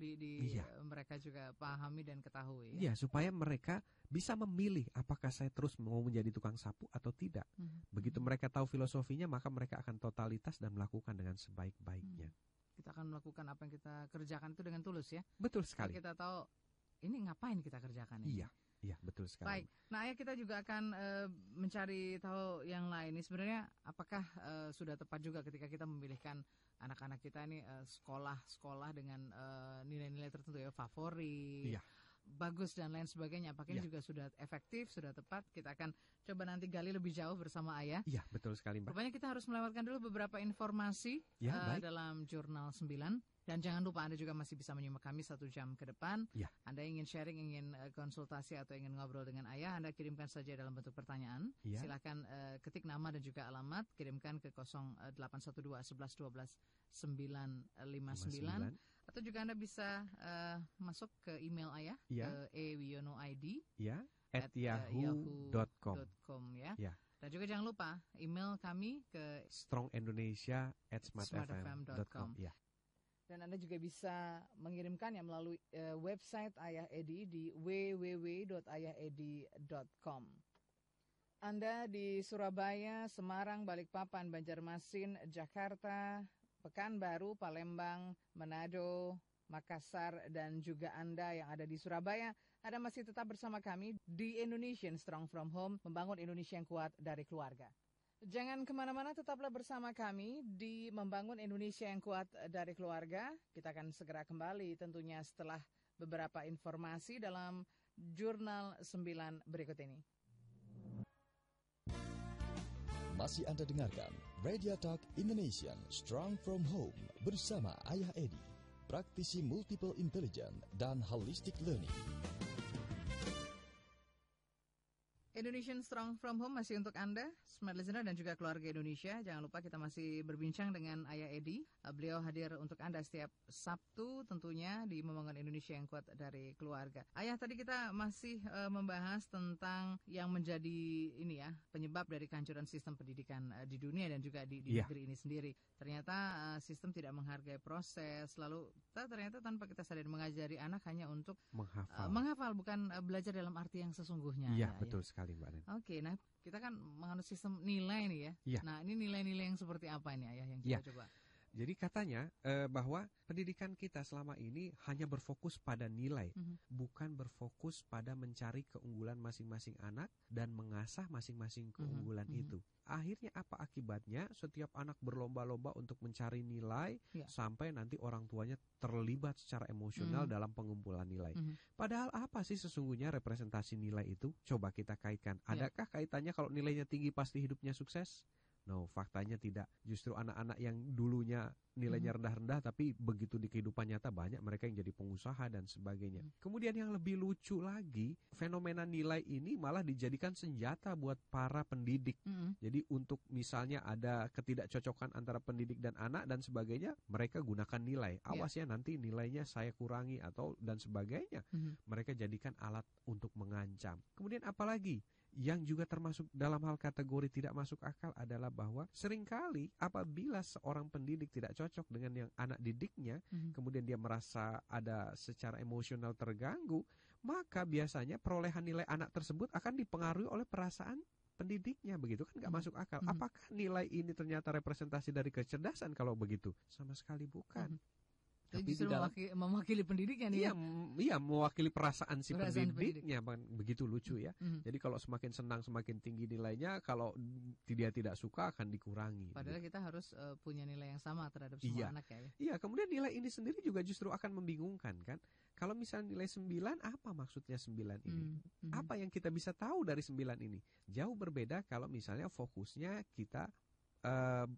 mereka juga pahami dan ketahui. Iya, supaya mereka bisa memilih apakah saya terus mau menjadi tukang sapu atau tidak. Begitu mereka tahu filosofinya, maka mereka akan totalitas dan melakukan dengan sebaik-baiknya. Kita akan melakukan apa yang kita kerjakan itu dengan tulus ya. Betul sekali. Kalau kita tahu ini ngapain kita kerjakan ini. Iya, betul sekali. Baik, nah ayah kita juga akan mencari tahu yang lain. Ini sebenarnya apakah sudah tepat juga ketika kita memilihkan anak-anak kita ini sekolah dengan nilai-nilai tertentu ya, favorit. Iya. Bagus dan lain sebagainya. Apakah ini juga sudah efektif, sudah tepat? Kita akan coba nanti gali lebih jauh bersama ayah. Iya, betul sekali Mbak. Rupanya kita harus melewatkan dulu beberapa informasi dalam Jurnal 9. Dan jangan lupa Anda juga masih bisa menyimak kami 1 jam ke depan. Anda ingin sharing, ingin konsultasi atau ingin ngobrol dengan ayah, Anda kirimkan saja dalam bentuk pertanyaan. Silakan ketik nama dan juga alamat, kirimkan ke 0812 11 12 959. Atau juga Anda bisa masuk ke email ayah ke ewionoid @yahoo.com ya. Dan juga jangan lupa email kami ke strongindonesia@smartfm.com ya. Dan Anda juga bisa mengirimkannya melalui website Ayah Edi di www.ayahedi.com. Anda di Surabaya, Semarang, Balikpapan, Banjarmasin, Jakarta, Pekanbaru, Palembang, Manado, Makassar, dan juga Anda yang ada di Surabaya, Anda masih tetap bersama kami di Indonesian Strong From Home, membangun Indonesia yang kuat dari keluarga. Jangan kemana-mana, tetaplah bersama kami di Membangun Indonesia yang Kuat dari Keluarga. Kita akan segera kembali tentunya setelah beberapa informasi dalam Jurnal 9 berikut ini. Masih Anda dengarkan Radio Talk Indonesian Strong From Home bersama Ayah Edi, praktisi multiple intelligence dan holistic learning. Indonesian Strong From Home masih untuk Anda, Smart Listener dan juga keluarga Indonesia. Jangan lupa kita masih berbincang dengan Ayah Edi. Beliau hadir untuk Anda setiap Sabtu tentunya di Membangun Indonesia yang Kuat dari Keluarga. Ayah, tadi kita masih membahas tentang yang menjadi ini ya, penyebab dari kehancuran sistem pendidikan di dunia dan juga di negeri ini sendiri. Ternyata sistem tidak menghargai proses, lalu ternyata tanpa kita sadar mengajari anak hanya untuk menghafal, bukan belajar dalam arti yang sesungguhnya. Iya, betul sekali Mbak Nen. Oke, nah kita kan menganut sistem nilai nih ya. Iya. Nah, ini nilai-nilai yang seperti apa ini Ayah yang kita coba? Jadi katanya bahwa pendidikan kita selama ini hanya berfokus pada nilai, bukan berfokus pada mencari keunggulan masing-masing anak dan mengasah masing-masing keunggulan itu. Akhirnya apa akibatnya? Setiap anak berlomba-lomba untuk mencari nilai sampai nanti orang tuanya terlibat secara emosional dalam pengumpulan nilai. Padahal apa sih sesungguhnya representasi nilai itu? Coba kita kaitkan. Adakah kaitannya kalau nilainya tinggi pasti hidupnya sukses? No, faktanya tidak. Justru anak-anak yang dulunya nilainya rendah-rendah tapi begitu di kehidupan nyata banyak mereka yang jadi pengusaha dan sebagainya. Kemudian yang lebih lucu lagi, fenomena nilai ini malah dijadikan senjata buat para pendidik. Jadi untuk misalnya ada ketidakcocokan antara pendidik dan anak dan sebagainya, mereka gunakan nilai. Awas ya nanti nilainya saya kurangi atau dan sebagainya. Mereka jadikan alat untuk mengancam. Kemudian apalagi? Yang juga termasuk dalam hal kategori tidak masuk akal adalah bahwa seringkali apabila seorang pendidik tidak cocok dengan yang anak didiknya, kemudian dia merasa ada secara emosional terganggu, maka biasanya perolehan nilai anak tersebut akan dipengaruhi oleh perasaan pendidiknya. Begitu kan nggak masuk akal. Apakah nilai ini ternyata representasi dari kecerdasan kalau begitu? Sama sekali bukan. Tapi justru mewakili pendidiknya nih. Iya, mewakili perasaan si pendidiknya. Begitu lucu ya. Jadi kalau semakin senang semakin tinggi nilainya, kalau dia tidak suka akan dikurangi. Padahal kita harus punya nilai yang sama terhadap semua anak ya. Iya, kemudian nilai ini sendiri juga justru akan membingungkan kan. Kalau misalnya nilai 9, apa maksudnya 9 ini? Apa yang kita bisa tahu dari 9 ini? Jauh berbeda kalau misalnya fokusnya kita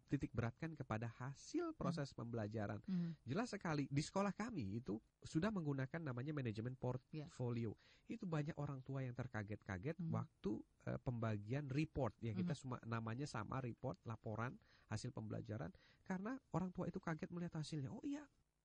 titik beratkan kepada hasil proses pembelajaran. Jelas sekali di sekolah kami itu sudah menggunakan namanya manajemen portfolio. Itu banyak orang tua yang terkaget-kaget waktu pembagian report ya, kita namanya sama report, laporan hasil pembelajaran, karena orang tua itu kaget melihat hasilnya. Oh iya,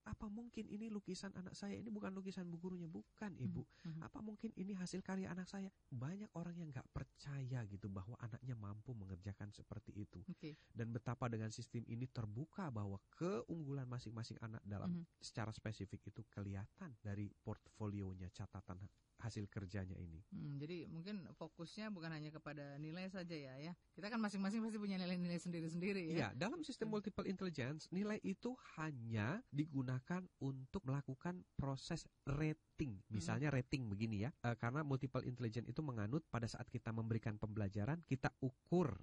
apa mungkin ini lukisan anak saya? Ini bukan lukisan bu gurunya, bukan Ibu. Apa mungkin ini hasil karya anak saya? Banyak orang yang gak percaya gitu bahwa anaknya mampu mengerjakan seperti itu. Dan betapa dengan sistem ini terbuka bahwa keunggulan masing-masing anak dalam secara spesifik itu kelihatan dari portfolionya, catatan hasil kerjanya ini. Jadi mungkin fokusnya bukan hanya kepada nilai saja ya. Kita kan masing-masing pasti punya nilai-nilai sendiri-sendiri ya. Iya, dalam sistem multiple intelligence, nilai itu hanya digunakan untuk melakukan proses rating. Misalnya rating begini ya, karena multiple intelligence itu menganut pada saat kita memberikan pembelajaran, kita ukur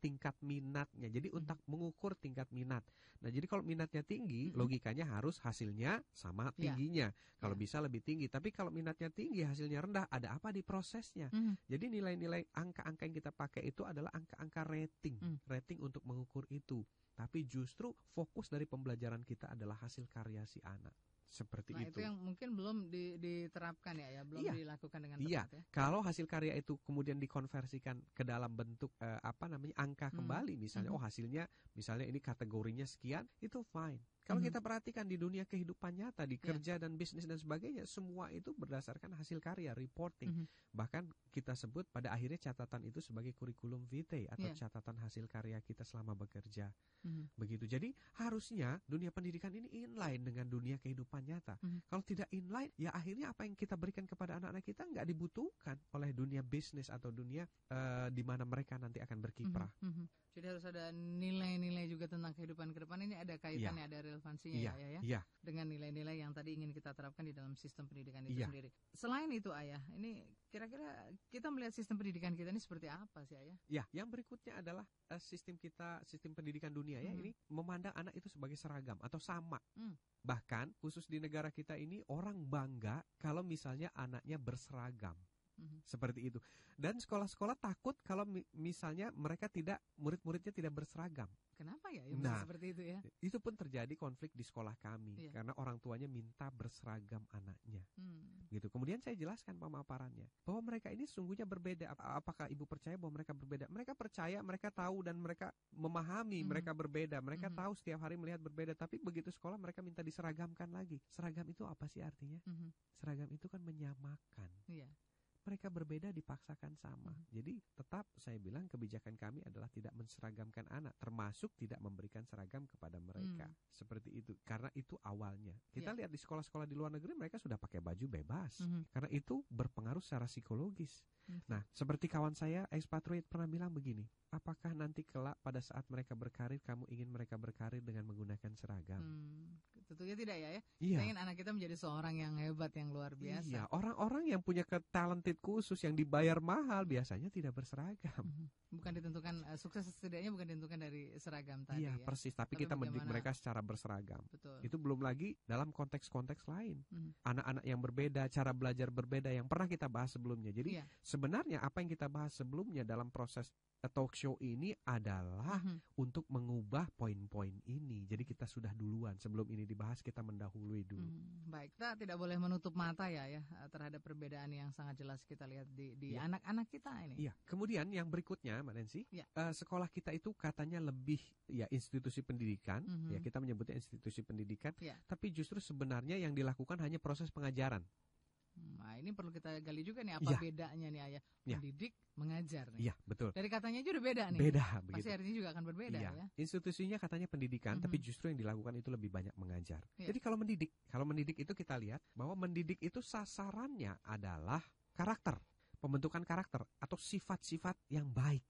tingkat minatnya. Jadi untuk mengukur tingkat minat. Nah, jadi kalau minatnya tinggi, logikanya harus hasilnya sama tingginya. Kalau bisa lebih tinggi. Tapi kalau minatnya tinggi, hasilnya rendah, ada apa di prosesnya? Jadi nilai-nilai angka-angka yang kita pakai itu adalah angka-angka rating. Rating untuk mengukur itu. Tapi justru fokus dari pembelajaran kita adalah hasil karya si anak. Seperti itu. Itu yang mungkin belum diterapkan ya, belum dilakukan dengan tepat ya. Kalau hasil karya itu kemudian dikonversikan ke dalam bentuk angka kembali, misalnya hasilnya misalnya ini kategorinya sekian, itu fine. Kalau kita perhatikan di dunia kehidupan nyata, di kerja dan bisnis dan sebagainya, semua itu berdasarkan hasil karya, reporting. Bahkan kita sebut pada akhirnya catatan itu sebagai kurikulum vitae atau catatan hasil karya kita selama bekerja. Begitu. Jadi harusnya dunia pendidikan ini inline dengan dunia kehidupan nyata. Kalau tidak inline, ya akhirnya apa yang kita berikan kepada anak-anak kita nggak dibutuhkan oleh dunia bisnis atau dunia di mana mereka nanti akan berkiprah. Jadi harus ada nilai-nilai juga tentang kehidupan ke depan. Ini ada kaitannya, ada relevansinya ya. Dengan nilai-nilai yang tadi ingin kita terapkan di dalam sistem pendidikan itu sendiri. Selain itu Ayah, ini kira-kira kita melihat sistem pendidikan kita ini seperti apa sih Ayah? Ya, yang berikutnya adalah sistem pendidikan dunia ya, ini memandang anak itu sebagai seragam atau sama. Bahkan khusus di negara kita ini orang bangga kalau misalnya anaknya berseragam. Seperti itu. Dan sekolah-sekolah takut kalau misalnya mereka murid-muridnya tidak berseragam. Kenapa ya? Bisa seperti itu ya? Itu pun terjadi konflik di sekolah kami karena orang tuanya minta berseragam anaknya. Gitu. Kemudian saya jelaskan pemaparannya bahwa mereka ini sesungguhnya berbeda. Apakah ibu percaya bahwa mereka berbeda? Mereka percaya, mereka tahu dan mereka memahami mereka berbeda. Mereka tahu setiap hari melihat berbeda. Tapi begitu sekolah mereka minta diseragamkan lagi. Seragam itu apa sih artinya? Seragam itu kan menyamakan. Mereka berbeda dipaksakan sama. Jadi tetap saya bilang kebijakan kami adalah tidak menseragamkan anak, termasuk tidak memberikan seragam kepada mereka. Seperti itu. Karena itu awalnya. Kita lihat di sekolah-sekolah di luar negeri mereka sudah pakai baju bebas. Karena itu berpengaruh secara psikologis. Nah, seperti kawan saya expatriate pernah bilang begini, apakah nanti kelak pada saat mereka berkarir kamu ingin mereka berkarir dengan menggunakan seragam? Tentunya tidak ya. Iya. Kita ingin anak kita menjadi seorang yang hebat, yang luar biasa. Iya, orang-orang yang punya talented khusus yang dibayar mahal biasanya tidak berseragam. Bukan ditentukan sukses setidaknya bukan ditentukan dari seragam tadi. Iya, persis. Tapi kita mendidik mereka secara berseragam. Betul. Itu belum lagi dalam konteks-konteks lain. Anak-anak yang berbeda, cara belajar berbeda yang pernah kita bahas sebelumnya. Jadi sebenarnya apa yang kita bahas sebelumnya dalam proses talk show ini adalah untuk mengubah poin-poin ini. Jadi kita sudah duluan sebelum ini dibahas kita mendahului dulu. Baik, kita tidak boleh menutup mata ya terhadap perbedaan yang sangat jelas kita lihat di anak-anak kita ini. Iya. Kemudian yang berikutnya, Mbak Nancy, sekolah kita itu katanya lebih institusi pendidikan. Ya, kita menyebutnya institusi pendidikan. Tapi justru sebenarnya yang dilakukan hanya proses pengajaran. Nah, ini perlu kita gali juga nih apa bedanya nih Ayah mendidik mengajar nih. Iya, betul. Dari katanya aja udah beda nih. Beda begitu. Pasti artinya juga akan berbeda ya. Institusinya katanya pendidikan, tapi justru yang dilakukan itu lebih banyak mengajar. Jadi kalau mendidik itu kita lihat bahwa mendidik itu sasarannya adalah karakter, pembentukan karakter atau sifat-sifat yang baik.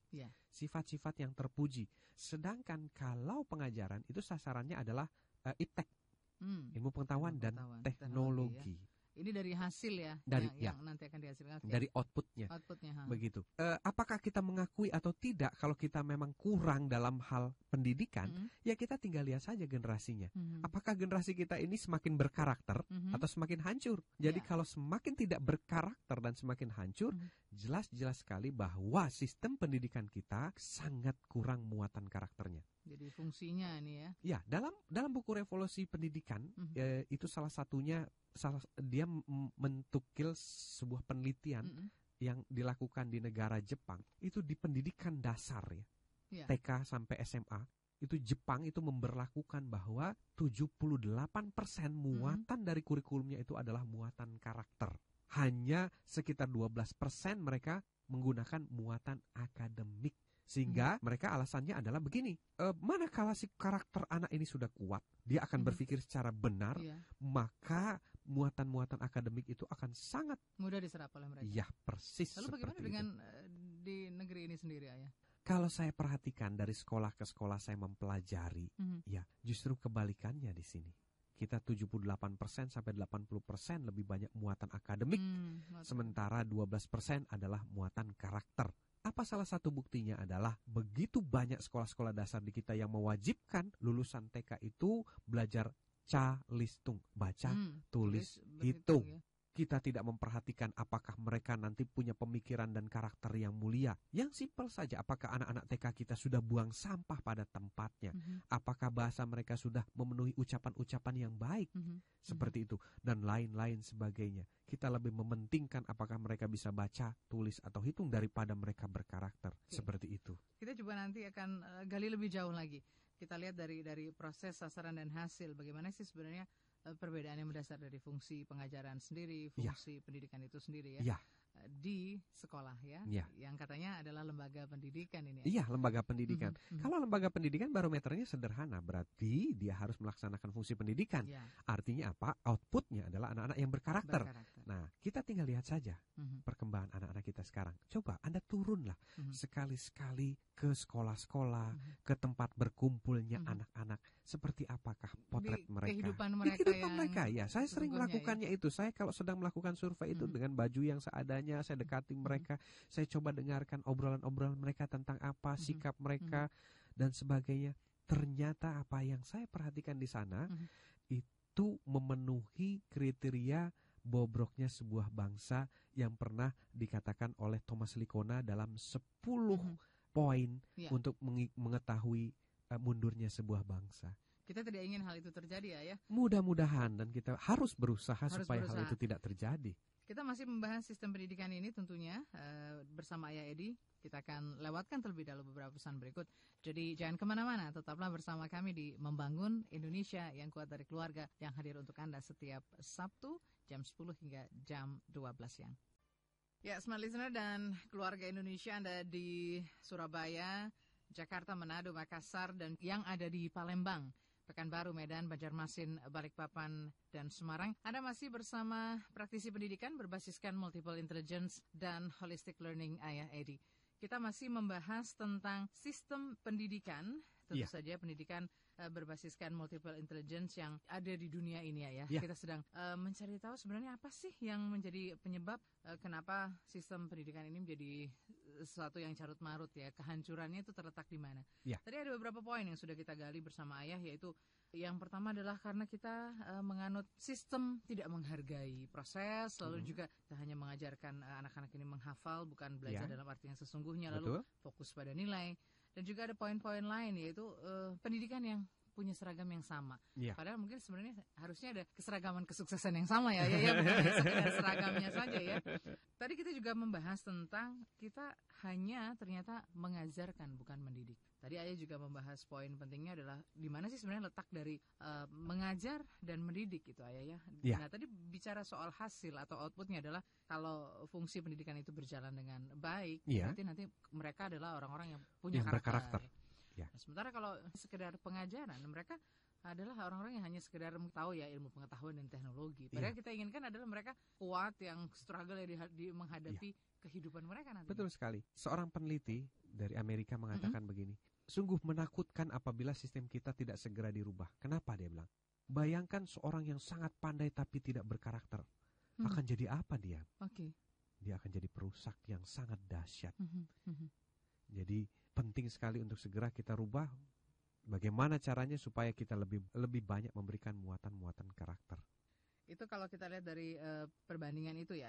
Sifat-sifat yang terpuji. Sedangkan kalau pengajaran itu sasarannya adalah iptek, ilmu pengetahuan dan teknologi. Ini dari hasil yang nanti akan dihasilkan. Dari outputnya. Begitu. Apakah kita mengakui atau tidak kalau kita memang kurang dalam hal pendidikan, ya kita tinggal lihat saja generasinya. Apakah generasi kita ini semakin berkarakter atau semakin hancur? Jadi kalau semakin tidak berkarakter dan semakin hancur, jelas-jelas sekali bahwa sistem pendidikan kita sangat kurang muatan karakternya. Jadi fungsinya ini ya. Ya, dalam buku Revolusi Pendidikan itu salah satunya dia mentukil sebuah penelitian yang dilakukan di negara Jepang itu di pendidikan dasar ya. TK sampai SMA itu Jepang itu memberlakukan bahwa 78% muatan dari kurikulumnya itu adalah muatan karakter. Hanya sekitar 12% mereka menggunakan muatan akademik. Sehingga mereka alasannya adalah begini, manakala si karakter anak ini sudah kuat, dia akan berpikir secara benar, maka muatan-muatan akademik itu akan sangat mudah diserap oleh mereka. Iya, persis. Lalu bagaimana dengan di negeri ini sendiri, Ayah? Kalau saya perhatikan dari sekolah ke sekolah saya mempelajari, ya justru kebalikannya di sini. Kita 78% sampai 80% lebih banyak muatan akademik, sementara 12% adalah muatan karakter. Apa salah satu buktinya adalah begitu banyak sekolah-sekolah dasar di kita yang mewajibkan lulusan TK itu belajar calistung, baca, tulis, hitung. Kita tidak memperhatikan apakah mereka nanti punya pemikiran dan karakter yang mulia. Yang simpel saja, apakah anak-anak TK kita sudah buang sampah pada tempatnya? Apakah bahasa mereka sudah memenuhi ucapan-ucapan yang baik? Seperti itu, dan lain-lain sebagainya. Kita lebih mementingkan apakah mereka bisa baca, tulis, atau hitung daripada mereka berkarakter. Seperti itu. Kita coba nanti akan gali lebih jauh lagi. Kita lihat dari proses, sasaran, dan hasil. Bagaimana sih sebenarnya perbedaan yang mendasar dari fungsi pengajaran sendiri, fungsi pendidikan itu sendiri di sekolah yang katanya adalah lembaga pendidikan ini. Iya, lembaga pendidikan. Kalau lembaga pendidikan barometernya sederhana, berarti dia harus melaksanakan fungsi pendidikan. Artinya apa? Outputnya adalah anak-anak yang berkarakter. Nah, kita tinggal lihat saja perkembangan anak-anak kita sekarang. Coba Anda turunlah sekali-sekali ke sekolah-sekolah, ke tempat berkumpulnya anak-anak. Seperti apakah potret mereka? Kehidupan mereka. Di kehidupan mereka ya. Saya sering melakukannya itu. Saya kalau sedang melakukan survei itu dengan baju yang seadanya, saya dekati mereka, saya coba dengarkan obrolan-obrolan mereka tentang apa, sikap mereka dan sebagainya. Ternyata apa yang saya perhatikan di sana itu memenuhi kriteria bobroknya sebuah bangsa yang pernah dikatakan oleh Thomas Liccona dalam 10 poin untuk mengetahui mundurnya sebuah bangsa. Kita tidak ingin hal itu terjadi ya. Mudah-mudahan, dan kita harus berusaha supaya hal itu tidak terjadi. Kita masih membahas sistem pendidikan ini tentunya bersama Ayah Edi. Kita akan lewatkan terlebih dahulu beberapa pesan berikut. Jadi jangan kemana-mana, tetaplah bersama kami di Membangun Indonesia yang Kuat dari Keluarga yang hadir untuk Anda setiap Sabtu jam 10 hingga jam 12 siang. Ya, Smart Listener dan keluarga Indonesia, Anda di Surabaya, Jakarta, Manado, Makassar, dan yang ada di Palembang, Pekanbaru, Medan, Banjarmasin, Balikpapan, dan Semarang. Anda masih bersama praktisi pendidikan berbasiskan multiple intelligence dan holistic learning Ayah Edi. Kita masih membahas tentang sistem pendidikan, tentu saja pendidikan berbasiskan multiple intelligence yang ada di dunia ini ya. Kita sedang mencari tahu sebenarnya apa sih yang menjadi penyebab kenapa sistem pendidikan ini menjadi sesuatu yang carut marut ya. Kehancurannya itu terletak di mana? Tadi ada beberapa poin yang sudah kita gali bersama Ayah, yaitu yang pertama adalah karena kita menganut sistem tidak menghargai proses, lalu juga kita hanya mengajarkan anak-anak ini menghafal, bukan belajar dalam arti yang sesungguhnya, lalu fokus pada nilai. Dan juga ada poin-poin lain, yaitu pendidikan yang punya seragam yang sama. Padahal mungkin sebenarnya harusnya ada keseragaman kesuksesan yang sama ya bukan sekedar seragamnya saja ya. Tadi kita juga membahas tentang kita hanya ternyata mengajarkan, bukan mendidik. Tadi Ayah juga membahas poin pentingnya adalah di mana sih sebenarnya letak dari mengajar dan mendidik itu Ayah ya. Nah, tadi bicara soal hasil atau outputnya adalah kalau fungsi pendidikan itu berjalan dengan baik, berarti nanti mereka adalah orang-orang yang punya karakter. Nah, sementara kalau sekedar pengajaran, mereka adalah orang-orang yang hanya sekedar tahu ya ilmu pengetahuan dan teknologi. Padahal kita inginkan adalah mereka kuat, yang struggle di menghadapi kehidupan mereka nanti. Betul sekali. Seorang peneliti dari Amerika mengatakan begini, sungguh menakutkan apabila sistem kita tidak segera dirubah. Kenapa dia bilang? Bayangkan seorang yang sangat pandai tapi tidak berkarakter. Akan jadi apa dia? Dia akan jadi perusak yang sangat dahsyat. Jadi penting sekali untuk segera kita rubah. Bagaimana caranya supaya kita lebih banyak memberikan muatan-muatan karakter. Itu kalau kita lihat dari perbandingan itu ya.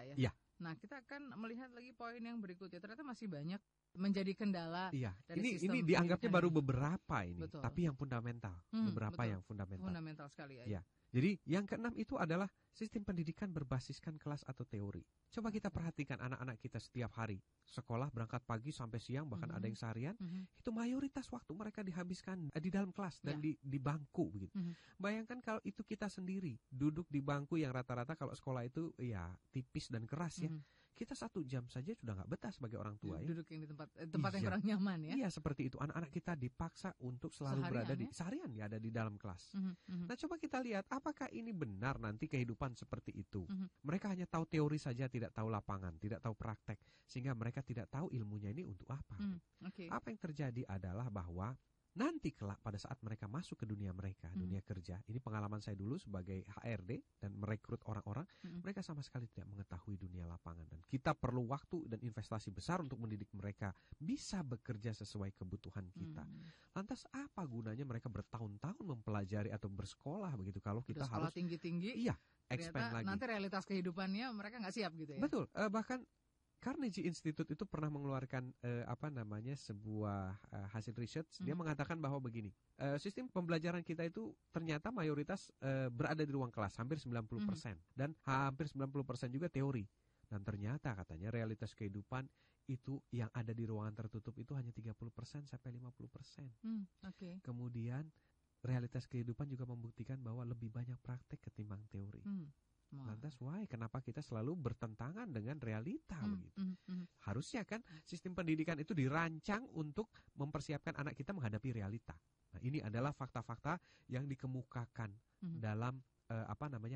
Nah, kita akan melihat lagi poin yang berikutnya. Ternyata masih banyak menjadi kendala. Dari ini dianggapnya baru beberapa ini, tapi yang fundamental. Beberapa yang fundamental. Fundamental sekali ya. Jadi yang keenam itu adalah sistem pendidikan berbasiskan kelas atau teori. Coba kita perhatikan anak-anak kita setiap hari. Sekolah berangkat pagi sampai siang, bahkan ada yang seharian. Itu mayoritas waktu mereka dihabiskan di dalam kelas dan di bangku begitu. Bayangkan kalau itu kita sendiri duduk di bangku yang rata-rata kalau sekolah itu ya tipis dan keras ya. Kita 1 jam saja sudah nggak betah sebagai orang tua duduk yang di tempat yang kurang nyaman ya. Iya, seperti itu. Anak-anak kita dipaksa untuk selalu berada seharian ya, ada di dalam kelas. Nah, coba kita lihat apakah ini benar nanti kehidupan seperti itu. Mereka hanya tahu teori saja, tidak tahu lapangan, tidak tahu praktek, sehingga mereka tidak tahu ilmunya ini untuk apa. Apa yang terjadi adalah bahwa nanti kelak pada saat mereka masuk ke dunia mereka, dunia kerja, ini pengalaman saya dulu sebagai HRD dan merekrut orang-orang, mereka sama sekali tidak mengetahui dunia lapangan. Dan kita perlu waktu dan investasi besar untuk mendidik mereka bisa bekerja sesuai kebutuhan kita. Lantas apa gunanya mereka bertahun-tahun mempelajari atau bersekolah begitu kalau kita harus tinggi-tinggi? Expand lagi. Nanti realitas kehidupannya mereka nggak siap gitu ya? Betul, bahkan Carnegie Institute itu pernah mengeluarkan sebuah hasil research. Dia mengatakan bahwa begini, sistem pembelajaran kita itu ternyata mayoritas berada di ruang kelas, hampir 90%. Dan hampir 90% juga teori. Dan ternyata katanya realitas kehidupan itu yang ada di ruangan tertutup itu hanya 30% sampai 50%. Kemudian realitas kehidupan juga membuktikan bahwa lebih banyak praktek ketimbang teori. Lantas kenapa kita selalu bertentangan dengan realita begitu? Harusnya kan sistem pendidikan itu dirancang untuk mempersiapkan anak kita menghadapi realita. Nah, ini adalah fakta-fakta yang dikemukakan dalam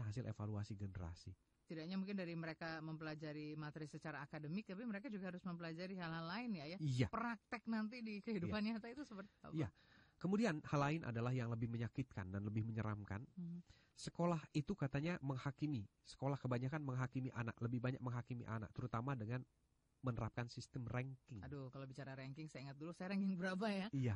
hasil evaluasi generasi. Setidaknya mungkin dari mereka mempelajari materi secara akademik, tapi mereka juga harus mempelajari hal-hal lain ya. Praktek nanti di kehidupan nyata itu seperti apa? Kemudian hal lain adalah yang lebih menyakitkan dan lebih menyeramkan. Sekolah itu katanya menghakimi. Sekolah kebanyakan menghakimi anak, lebih banyak menghakimi anak, terutama dengan menerapkan sistem ranking. Aduh, kalau bicara ranking, saya ingat dulu saya ranking berapa ya? Iya.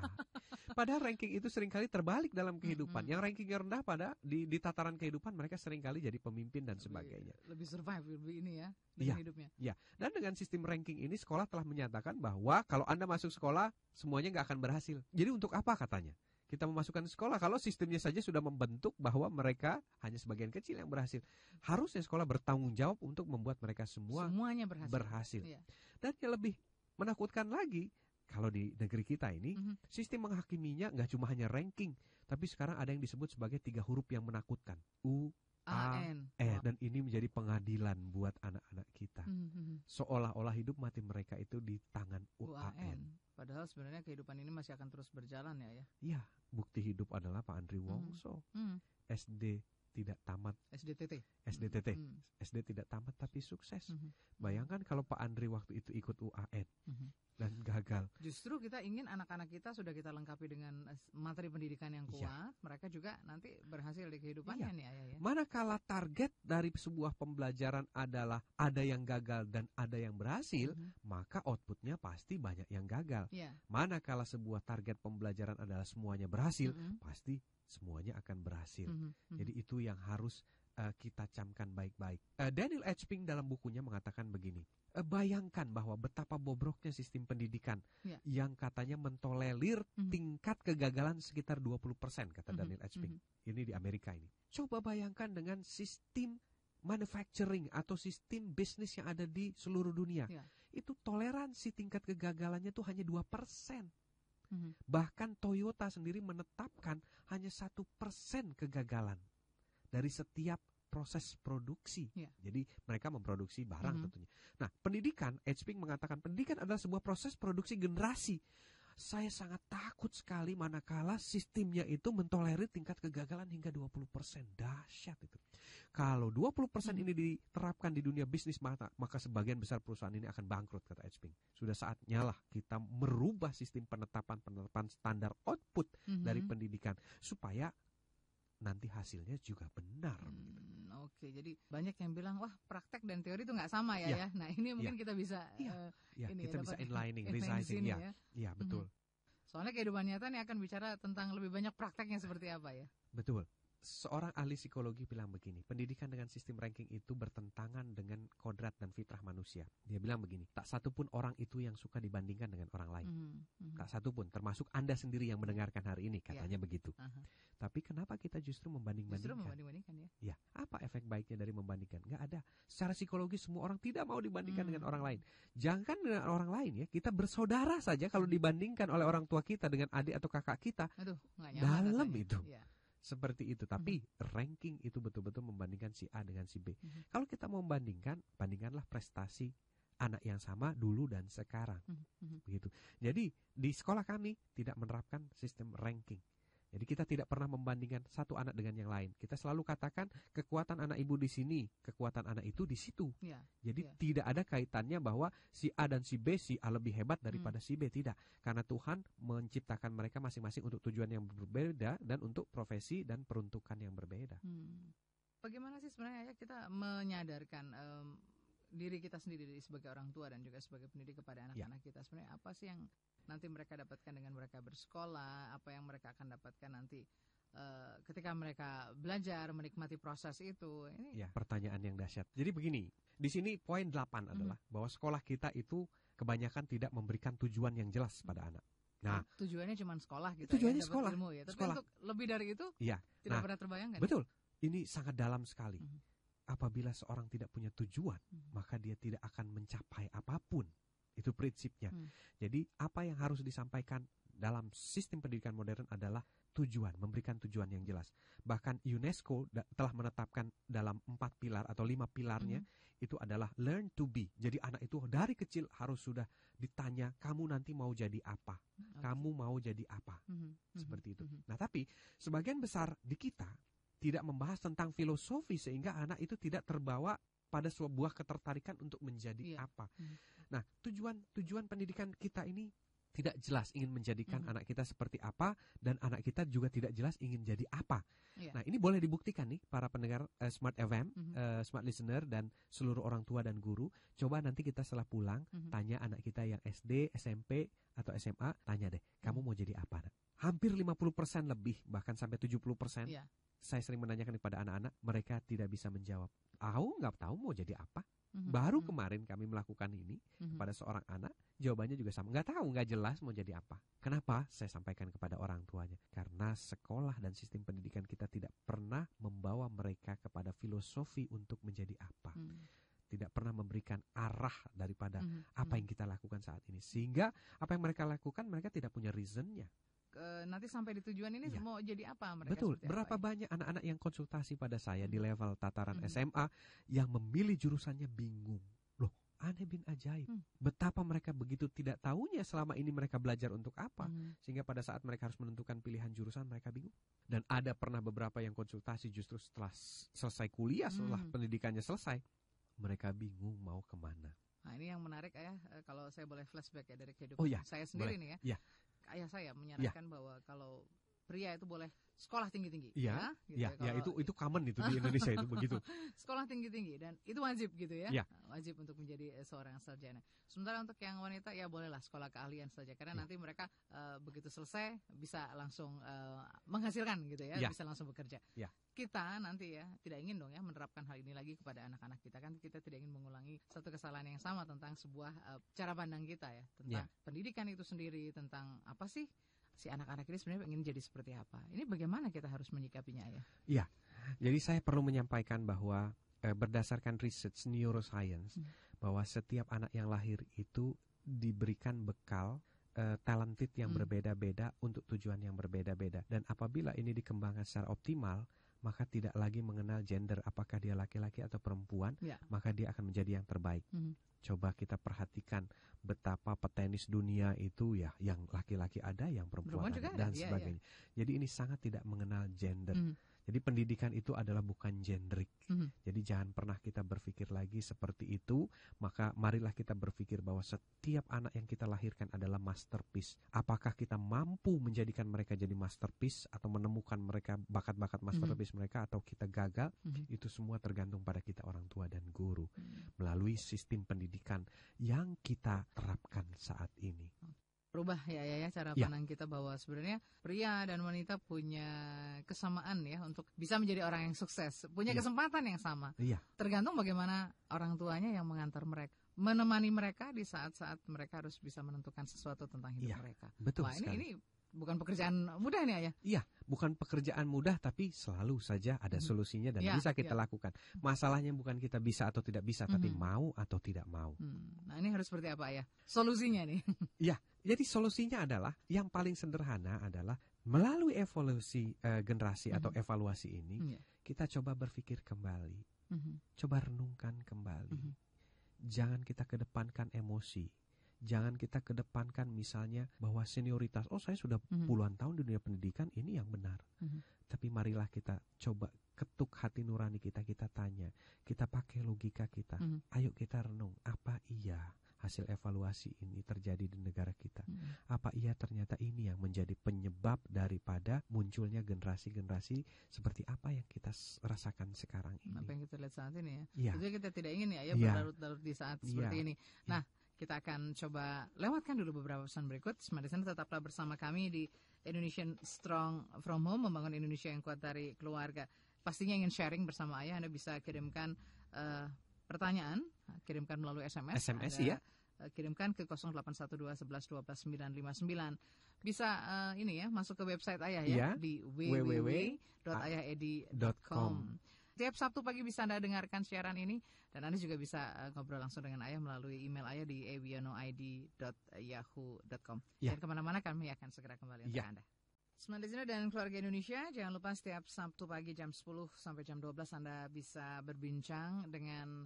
Padahal ranking itu seringkali terbalik dalam kehidupan. Yang rankingnya rendah pada di tataran kehidupan mereka seringkali jadi pemimpin dan sebagainya. Lebih survive, lebih ini ya dengan hidupnya. Iya. Dan dengan sistem ranking ini sekolah telah menyatakan bahwa kalau Anda masuk sekolah semuanya nggak akan berhasil. Jadi untuk apa katanya? Kita memasukkan sekolah kalau sistemnya saja sudah membentuk bahwa mereka hanya sebagian kecil yang berhasil. Harusnya sekolah bertanggung jawab untuk membuat mereka semuanya berhasil. Iya. Dan yang lebih menakutkan lagi, kalau di negeri kita ini, sistem menghakiminya nggak cuma hanya ranking, tapi sekarang ada yang disebut sebagai 3 huruf yang menakutkan. U-A-N. Dan ini menjadi pengadilan buat anak-anak kita. Seolah-olah hidup mati mereka itu di tangan U-A-N. Padahal sebenarnya kehidupan ini masih akan terus berjalan ya. Iya, bukti hidup adalah Pak Andri Wongso. SD tidak tamat. SDTT. SD tidak tamat tapi sukses. Bayangkan kalau Pak Andri waktu itu ikut UAN dan gagal. Justru kita ingin anak-anak kita sudah kita lengkapi dengan materi pendidikan yang kuat. Mereka juga nanti berhasil di kehidupannya nih Ayah ya. Manakala target dari sebuah pembelajaran adalah ada yang gagal dan ada yang berhasil, maka outputnya pasti banyak yang gagal. Manakala sebuah target pembelajaran adalah semuanya berhasil, pasti semuanya akan berhasil. Jadi itu yang harus kita camkan baik-baik. Daniel H. Pink dalam bukunya mengatakan begini, bayangkan bahwa betapa bobroknya sistem pendidikan yang katanya mentolerir tingkat kegagalan sekitar 20%, kata Daniel H. Pink. Ini di Amerika ini. Coba bayangkan dengan sistem manufacturing atau sistem bisnis yang ada di seluruh dunia. Itu toleransi tingkat kegagalannya tuh hanya 2%. Bahkan Toyota sendiri menetapkan hanya 1% kegagalan dari setiap proses produksi. Jadi mereka memproduksi barang tentunya. Nah, pendidikan, H. Pink mengatakan pendidikan adalah sebuah proses produksi generasi. Saya sangat takut sekali manakala sistemnya itu mentolerir tingkat kegagalan hingga 20%. Dahsyat itu. Kalau 20% ini diterapkan di dunia bisnis, maka sebagian besar perusahaan ini akan bangkrut, kata H. Pink. Sudah saatnya lah kita merubah sistem penetapan standar output dari pendidikan supaya nanti hasilnya juga benar. Oke, jadi banyak yang bilang wah praktek dan teori itu nggak sama ya. Nah ini mungkin kita bisa kita bisa inlining, resizing ya. Iya betul. Soalnya kehidupan nyata nih akan bicara tentang lebih banyak prakteknya seperti apa ya. Betul. Seorang ahli psikologi bilang begini, pendidikan dengan sistem ranking itu bertentangan dengan kodrat dan fitrah manusia. Dia bilang begini, tak satupun orang itu yang suka dibandingkan dengan orang lain. Tak satupun, termasuk Anda sendiri yang mendengarkan hari ini, katanya begitu. Tapi kenapa kita justru membanding-bandingkan? Justru membanding-bandingkan ya. Ya, apa efek baiknya dari membandingkan? Nggak ada. Secara psikologis semua orang tidak mau dibandingkan dengan orang lain. Jangan dengan orang lain ya, kita bersaudara saja kalau dibandingkan oleh orang tua kita dengan adik atau kakak kita. Aduh, nggak nyaman dalam katanya. itu. Seperti itu, tapi ranking itu betul-betul membandingkan si A dengan si B. Kalau kita mau membandingkan, bandingkanlah prestasi anak yang sama dulu dan sekarang. Begitu. Jadi di sekolah kami tidak menerapkan sistem ranking. Jadi kita tidak pernah membandingkan satu anak dengan yang lain. Kita selalu katakan kekuatan anak ibu di sini, kekuatan anak itu di situ. Jadi tidak ada kaitannya bahwa si A dan si B, si A lebih hebat daripada si B, tidak. Karena Tuhan menciptakan mereka masing-masing untuk tujuan yang berbeda dan untuk profesi dan peruntukan yang berbeda. Bagaimana sih sebenarnya kita menyadarkan diri kita sendiri sebagai orang tua dan juga sebagai pendidik kepada anak-anak kita? Sebenarnya apa sih yang nanti mereka dapatkan dengan mereka bersekolah, apa yang mereka akan dapatkan nanti ketika mereka belajar menikmati proses itu? Ini pertanyaan yang dahsyat. Jadi begini, di sini poin 8 adalah bahwa sekolah kita itu kebanyakan tidak memberikan tujuan yang jelas pada anak. Nah, tujuannya cuma sekolah gitu. Tujuannya sekolah. Ilmu, ya. Tapi sekolah. Untuk lebih dari itu tidak pernah terbayangkan. Betul. Ini sangat dalam sekali. Apabila seorang tidak punya tujuan, maka dia tidak akan mencapai apapun. Itu prinsipnya. Jadi apa yang harus disampaikan dalam sistem pendidikan modern adalah tujuan, memberikan tujuan yang jelas. Bahkan UNESCO telah menetapkan dalam 4 pilar atau 5 pilarnya, itu adalah learn to be. Jadi anak itu dari kecil harus sudah ditanya, kamu nanti mau jadi apa? Kamu mau jadi apa? Seperti itu. Nah tapi sebagian besar di kita tidak membahas tentang filosofi sehingga anak itu tidak terbawa pada sebuah ketertarikan untuk menjadi apa. Nah, tujuan pendidikan kita ini tidak jelas ingin menjadikan anak kita seperti apa, dan anak kita juga tidak jelas ingin jadi apa. Nah, ini boleh dibuktikan nih para pendengar Smart FM, Smart Listener, dan seluruh orang tua dan guru. Coba nanti kita setelah pulang, tanya anak kita yang SD, SMP, atau SMA, tanya deh, kamu mau jadi apa, nak? Hampir 50% lebih, bahkan sampai 70%. Saya sering menanyakan kepada anak-anak, mereka tidak bisa menjawab. Aku nggak tahu mau jadi apa. Baru kemarin kami melakukan ini kepada seorang anak, jawabannya juga sama. Nggak tahu, nggak jelas mau jadi apa. Kenapa? Saya sampaikan kepada orang tuanya. Karena sekolah dan sistem pendidikan kita tidak pernah membawa mereka kepada filosofi untuk menjadi apa. Tidak pernah memberikan arah daripada apa yang kita lakukan saat ini. Sehingga apa yang mereka lakukan, mereka tidak punya reasonnya. Nanti sampai di tujuan ini mau jadi apa mereka? Betul, berapa banyak anak-anak yang konsultasi pada saya di level tataran SMA yang memilih jurusannya bingung. Loh, aneh bin ajaib. Betapa mereka begitu tidak tahunya selama ini mereka belajar untuk apa. Sehingga pada saat mereka harus menentukan pilihan jurusan, mereka bingung. Dan ada pernah beberapa yang konsultasi justru setelah selesai kuliah, setelah pendidikannya selesai, mereka bingung mau kemana. Nah, ini yang menarik ya, kalau saya boleh flashback ya dari kehidupan saya sendiri nih ya. Ayah saya menyarankan bahwa kalau pria itu boleh sekolah tinggi-tinggi. Itu common itu di Indonesia itu begitu. Sekolah tinggi-tinggi dan itu wajib gitu ya. Wajib untuk menjadi seorang sarjana. Sementara untuk yang wanita ya bolehlah sekolah keahlian saja, karena nanti mereka begitu selesai bisa langsung menghasilkan gitu ya, bisa langsung bekerja. Kita nanti ya tidak ingin dong ya menerapkan hal ini lagi kepada anak-anak kita, kan kita tidak ingin mengulangi satu kesalahan yang sama tentang sebuah cara pandang kita ya tentang pendidikan itu sendiri, tentang apa sih si anak-anak ini sebenarnya ingin jadi seperti apa. Ini bagaimana kita harus menyikapinya ya? Iya, jadi saya perlu menyampaikan bahwa berdasarkan research neuroscience bahwa setiap anak yang lahir itu diberikan bekal talented yang berbeda-beda untuk tujuan yang berbeda-beda. Dan apabila ini dikembangkan secara optimal, maka tidak lagi mengenal gender, apakah dia laki-laki atau perempuan, maka dia akan menjadi yang terbaik. Coba kita perhatikan betapa petenis dunia itu ya, yang laki-laki ada, yang perempuan ada, dan sebagainya. Jadi ini sangat tidak mengenal gender. Jadi pendidikan itu adalah bukan genderik. Jadi jangan pernah kita berpikir lagi seperti itu. Maka marilah kita berpikir bahwa setiap anak yang kita lahirkan adalah masterpiece. Apakah kita mampu menjadikan mereka jadi masterpiece atau menemukan mereka bakat-bakat masterpiece mereka, atau kita gagal, itu semua tergantung pada kita orang tua dan guru melalui sistem pendidikan yang kita terapkan saat ini. Berubah ya cara pandang kita bahwa sebenarnya pria dan wanita punya kesamaan ya untuk bisa menjadi orang yang sukses, punya kesempatan yang sama. Tergantung bagaimana orang tuanya yang mengantar mereka, menemani mereka di saat-saat mereka harus bisa menentukan sesuatu tentang hidup mereka. Betul. Wah, ini bukan pekerjaan mudah nih ya. Iya, bukan pekerjaan mudah, tapi selalu saja ada solusinya dan bisa kita lakukan. Masalahnya bukan kita bisa atau tidak bisa, tapi mau atau tidak mau. Nah, ini harus seperti apa ya solusinya nih? Iya, jadi solusinya adalah yang paling sederhana adalah melalui evolusi generasi atau evaluasi ini, kita coba berpikir kembali, coba renungkan kembali. Jangan kita kedepankan emosi. Jangan kita kedepankan misalnya bahwa senioritas, saya sudah puluhan tahun di dunia pendidikan, ini yang benar. Tapi marilah kita coba ketuk hati nurani kita, kita tanya, kita pakai logika kita. Ayo kita renung, apa iya hasil evaluasi ini terjadi di negara kita? Apa iya ternyata ini yang menjadi penyebab daripada munculnya generasi-generasi seperti apa yang kita rasakan sekarang ini? Apa yang kita lihat saat ini ya? Itu kita tidak ingin ya berlarut-larut di saat seperti ini. Nah, kita akan coba lewatkan dulu beberapa pesan berikut. Smart Listener, tetaplah bersama kami di Indonesian Strong from Home, membangun Indonesia yang kuat dari keluarga. Pastinya ingin sharing bersama ayah, Anda bisa kirimkan pertanyaan, kirimkan melalui SMS. Kirimkan ke 0812 11 12 959. Bisa ini ya, masuk ke website ayah ya, di www.ayahedi.com. Setiap Sabtu pagi bisa Anda dengarkan siaran ini, dan Anda juga bisa ngobrol langsung dengan ayah melalui email ayah di ewionoid@yahoo.com. Dan kemana-mana kami akan segera kembali untuk Anda. Smart Listener dan keluarga Indonesia, jangan lupa setiap Sabtu pagi jam 10 sampai jam 12 Anda bisa berbincang dengan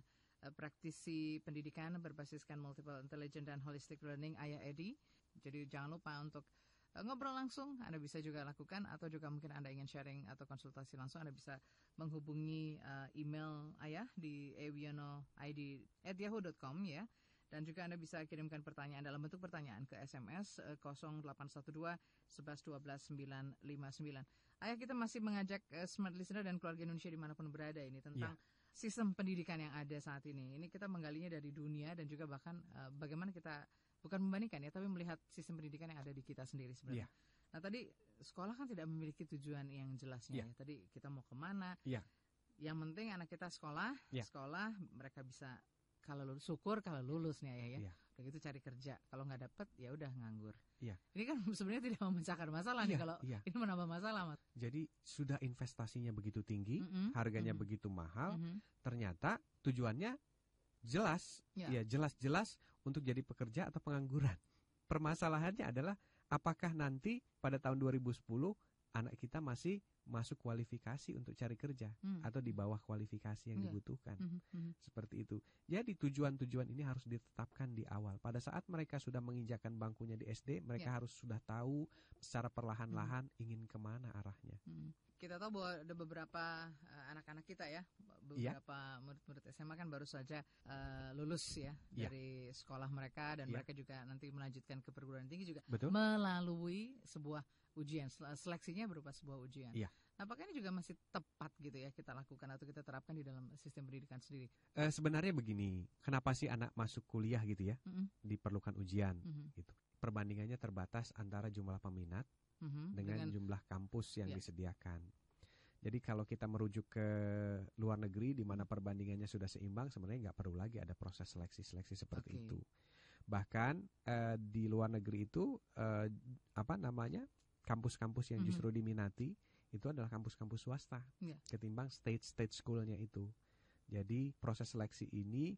praktisi pendidikan berbasiskan multiple intelligence dan holistic learning, Ayah Edi. Jadi jangan lupa untuk ngobrol langsung, Anda bisa juga lakukan, atau juga mungkin Anda ingin sharing atau konsultasi langsung, Anda bisa menghubungi email ayah di ewionoid@yahoo.com ya. Dan juga Anda bisa kirimkan pertanyaan dalam bentuk pertanyaan ke SMS 0812 11 12 959. Ayah, kita masih mengajak Smart Listener dan keluarga Indonesia dimanapun berada ini tentang sistem pendidikan yang ada saat ini. Ini kita menggalinya dari dunia dan juga bahkan bagaimana kita bukan membandingkan ya, tapi melihat sistem pendidikan yang ada di kita sendiri sebenarnya. Nah tadi sekolah kan tidak memiliki tujuan yang jelasnya ya. Tadi kita mau kemana? Yang penting anak kita sekolah, sekolah mereka bisa kalau lulus, syukur kalau lulus nih ayah ya. Udah gitu cari kerja. Kalau nggak dapet ya udah nganggur. Ini kan sebenarnya tidak memecahkan masalah nih kalau ini menambah masalah, Mas. Jadi sudah investasinya begitu tinggi, harganya begitu mahal, ternyata tujuannya jelas, jelas-jelas untuk jadi pekerja atau pengangguran. Permasalahannya adalah apakah nanti pada tahun 2010 anak kita masih masuk kualifikasi untuk cari kerja atau di bawah kualifikasi yang dibutuhkan. Seperti itu. Jadi tujuan-tujuan ini harus ditetapkan di awal. Pada saat mereka sudah menginjakkan bangkunya di SD, mereka harus sudah tahu secara perlahan-lahan ingin kemana arahnya. Kita tahu bahwa ada beberapa anak-anak kita ya, beberapa murid-murid SMA kan baru saja lulus ya dari sekolah mereka dan mereka juga nanti melanjutkan ke perguruan tinggi juga melalui sebuah ujian, seleksinya berupa sebuah ujian. Apakah ini juga masih tepat gitu ya kita lakukan atau kita terapkan di dalam sistem pendidikan sendiri? Sebenarnya begini, kenapa sih anak masuk kuliah gitu ya, diperlukan ujian gitu. Perbandingannya terbatas antara jumlah peminat dengan jumlah kampus yang disediakan. Jadi kalau kita merujuk ke luar negeri di mana perbandingannya sudah seimbang, sebenarnya nggak perlu lagi ada proses seleksi seperti itu. Bahkan di luar negeri itu kampus-kampus yang justru diminati itu adalah kampus-kampus swasta ketimbang state schoolnya itu. Jadi proses seleksi ini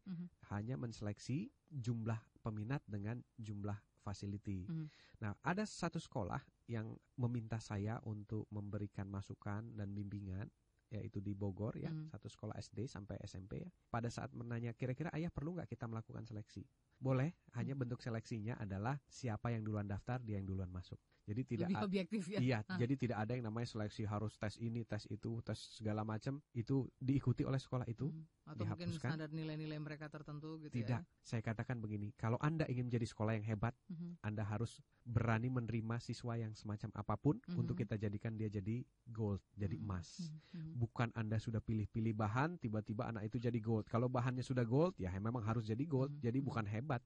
hanya menseleksi jumlah peminat dengan jumlah facility. Nah, ada satu sekolah yang meminta saya untuk memberikan masukan dan bimbingan, yaitu di Bogor ya, satu sekolah SD sampai SMP ya. Pada saat menanya kira-kira ayah perlu nggak kita melakukan seleksi? Boleh, hanya bentuk seleksinya adalah siapa yang duluan daftar, dia yang duluan masuk. Jadi tidak lebih objektif ya. Iya, jadi tidak ada yang namanya seleksi harus tes ini, tes itu, tes segala macam. Itu diikuti oleh sekolah itu. Atau mungkin standar nilai-nilai mereka tertentu gitu. Tidak, saya katakan begini, kalau Anda ingin menjadi sekolah yang hebat, Anda harus berani menerima siswa yang semacam apapun untuk kita jadikan dia jadi gold, jadi emas. Bukan Anda sudah pilih-pilih bahan, tiba-tiba anak itu jadi gold. Kalau bahannya sudah gold, ya memang harus jadi gold, jadi bukan hebat.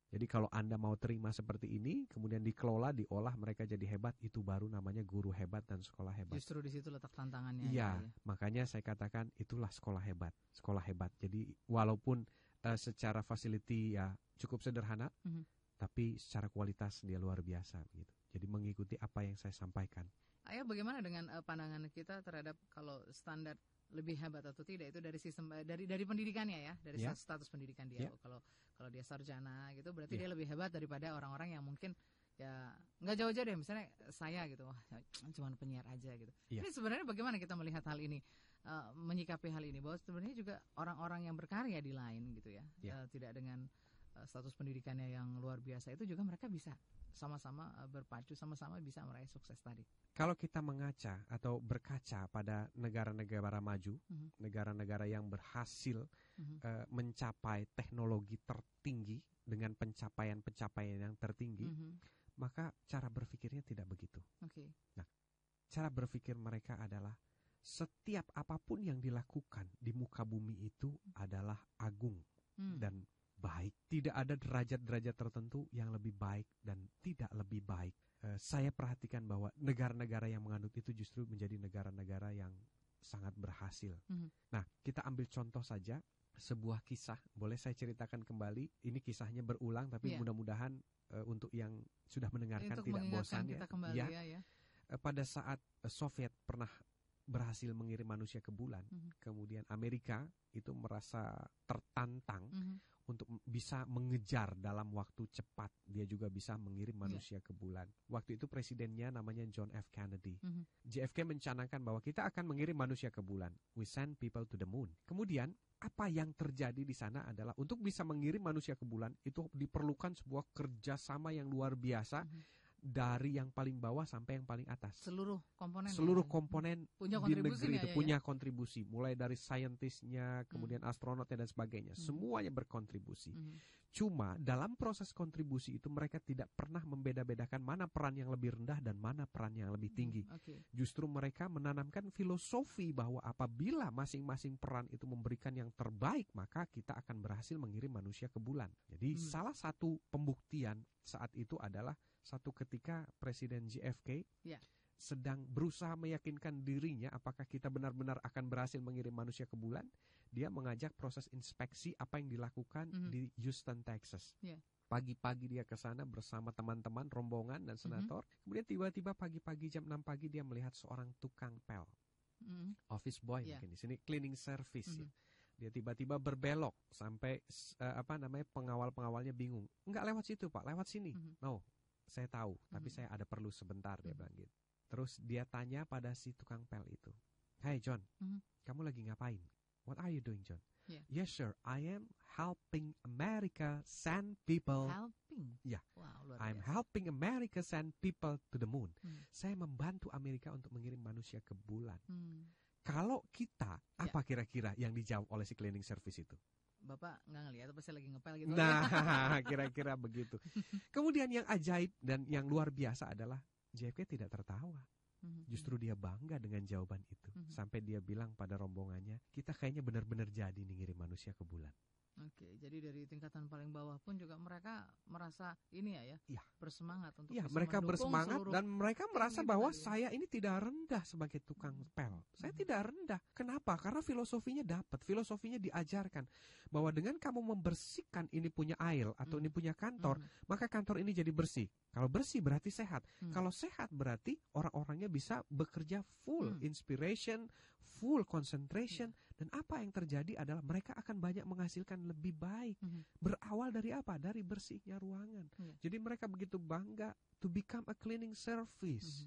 Jadi kalau Anda mau terima seperti ini, kemudian dikelola, diolah, mereka jadi hebat, itu baru namanya guru hebat dan sekolah hebat. Justru di situ letak tantangannya. Iya, makanya saya katakan itulah sekolah hebat. Sekolah hebat. Jadi walaupun secara facility ya cukup sederhana, tapi secara kualitas dia luar biasa gitu. Jadi mengikuti apa yang saya sampaikan. Ayah, bagaimana dengan pandangan kita terhadap kalau standar lebih hebat atau tidak itu dari sistem dari pendidikannya ya, dari status pendidikan dia. Kalau dia sarjana gitu berarti dia lebih hebat daripada orang-orang yang mungkin ya nggak jauh-jauh deh, misalnya saya gitu, cuma penyiar aja gitu. Ini sebenarnya bagaimana kita melihat hal ini, menyikapi hal ini bahwa sebenarnya juga orang-orang yang berkarya di lain gitu ya, tidak dengan status pendidikannya yang luar biasa itu juga mereka bisa sama-sama berpacu, sama-sama bisa meraih sukses tadi. Kalau kita mengaca atau berkaca pada negara-negara maju, negara-negara yang berhasil mencapai teknologi tertinggi dengan pencapaian-pencapaian yang tertinggi, maka cara berpikirnya tidak begitu. Nah, cara berpikir mereka adalah setiap apapun yang dilakukan di muka bumi itu adalah agung dan baik. Tidak ada derajat-derajat tertentu yang lebih baik dan tidak lebih baik. Saya perhatikan bahwa negara-negara yang menganut itu justru menjadi negara-negara yang sangat berhasil. Nah, kita ambil contoh saja sebuah kisah. Boleh saya ceritakan kembali? Ini kisahnya berulang, tapi mudah-mudahan untuk yang sudah mendengarkan untuk tidak bosan kita kembali, ya. Pada saat Soviet pernah berhasil mengirim manusia ke bulan, kemudian Amerika itu merasa tertantang untuk bisa mengejar dalam waktu cepat. Dia juga bisa mengirim manusia ke bulan. Waktu itu presidennya namanya John F. Kennedy. JFK mencanangkan bahwa kita akan mengirim manusia ke bulan. We send people to the moon. Kemudian apa yang terjadi di sana adalah untuk bisa mengirim manusia ke bulan itu diperlukan sebuah kerjasama yang luar biasa dari yang paling bawah sampai yang paling atas. Seluruh komponen punya di negeri itu punya kontribusi, mulai dari saintisnya, kemudian astronotnya dan sebagainya. Semuanya berkontribusi. Cuma dalam proses kontribusi itu mereka tidak pernah membeda-bedakan mana peran yang lebih rendah dan mana peran yang lebih tinggi. Justru mereka menanamkan filosofi bahwa apabila masing-masing peran itu memberikan yang terbaik, maka kita akan berhasil mengirim manusia ke bulan. Jadi salah satu pembuktian saat itu adalah satu ketika Presiden JFK sedang berusaha meyakinkan dirinya apakah kita benar-benar akan berhasil mengirim manusia ke bulan. Dia mengajak proses inspeksi apa yang dilakukan di Houston, Texas. Pagi-pagi dia ke sana bersama teman-teman, rombongan dan senator. Kemudian tiba-tiba pagi-pagi jam 6 pagi dia melihat seorang tukang pel. Office boy mungkin di sini, cleaning service ya. Dia tiba-tiba berbelok sampai pengawal-pengawalnya bingung. Enggak lewat situ Pak, lewat sini. No, saya tahu, tapi saya ada perlu sebentar, dia bilang gitu. Terus dia tanya pada si tukang pel itu, "Hey John, kamu lagi ngapain? What are you doing, John?" "Yes sir, I am helping America send people." Helping? Ya, wow, I'm helping America send people to the moon. Saya membantu Amerika untuk mengirim manusia ke bulan. Kalau kita, apa kira-kira yang dijawab oleh si cleaning service itu? Bapak nggak ngeliat, apa saya lagi ngepel gitu? Nah, kira-kira begitu. Kemudian yang ajaib dan yang luar biasa adalah JFK tidak tertawa. Justru dia bangga dengan jawaban itu. Sampai dia bilang pada rombongannya, kita kayaknya benar-benar jadi nih ngirim manusia ke bulan. Oke, jadi dari tingkatan paling bawah pun juga mereka merasa ini ya, bersemangat untuk mereka bersemangat dan mereka merasa bahwa saya ini tidak rendah sebagai tukang pel. Saya tidak rendah. Kenapa? Karena filosofinya dapat, filosofinya diajarkan bahwa dengan kamu membersihkan ini punya aisle atau ini punya kantor, maka kantor ini jadi bersih. Kalau bersih berarti sehat. Kalau sehat berarti orang-orangnya bisa bekerja full inspiration, full concentration. Dan apa yang terjadi adalah mereka akan banyak menghasilkan lebih baik. Berawal dari apa? Dari bersihnya ruangan. Jadi mereka begitu bangga to become a cleaning service.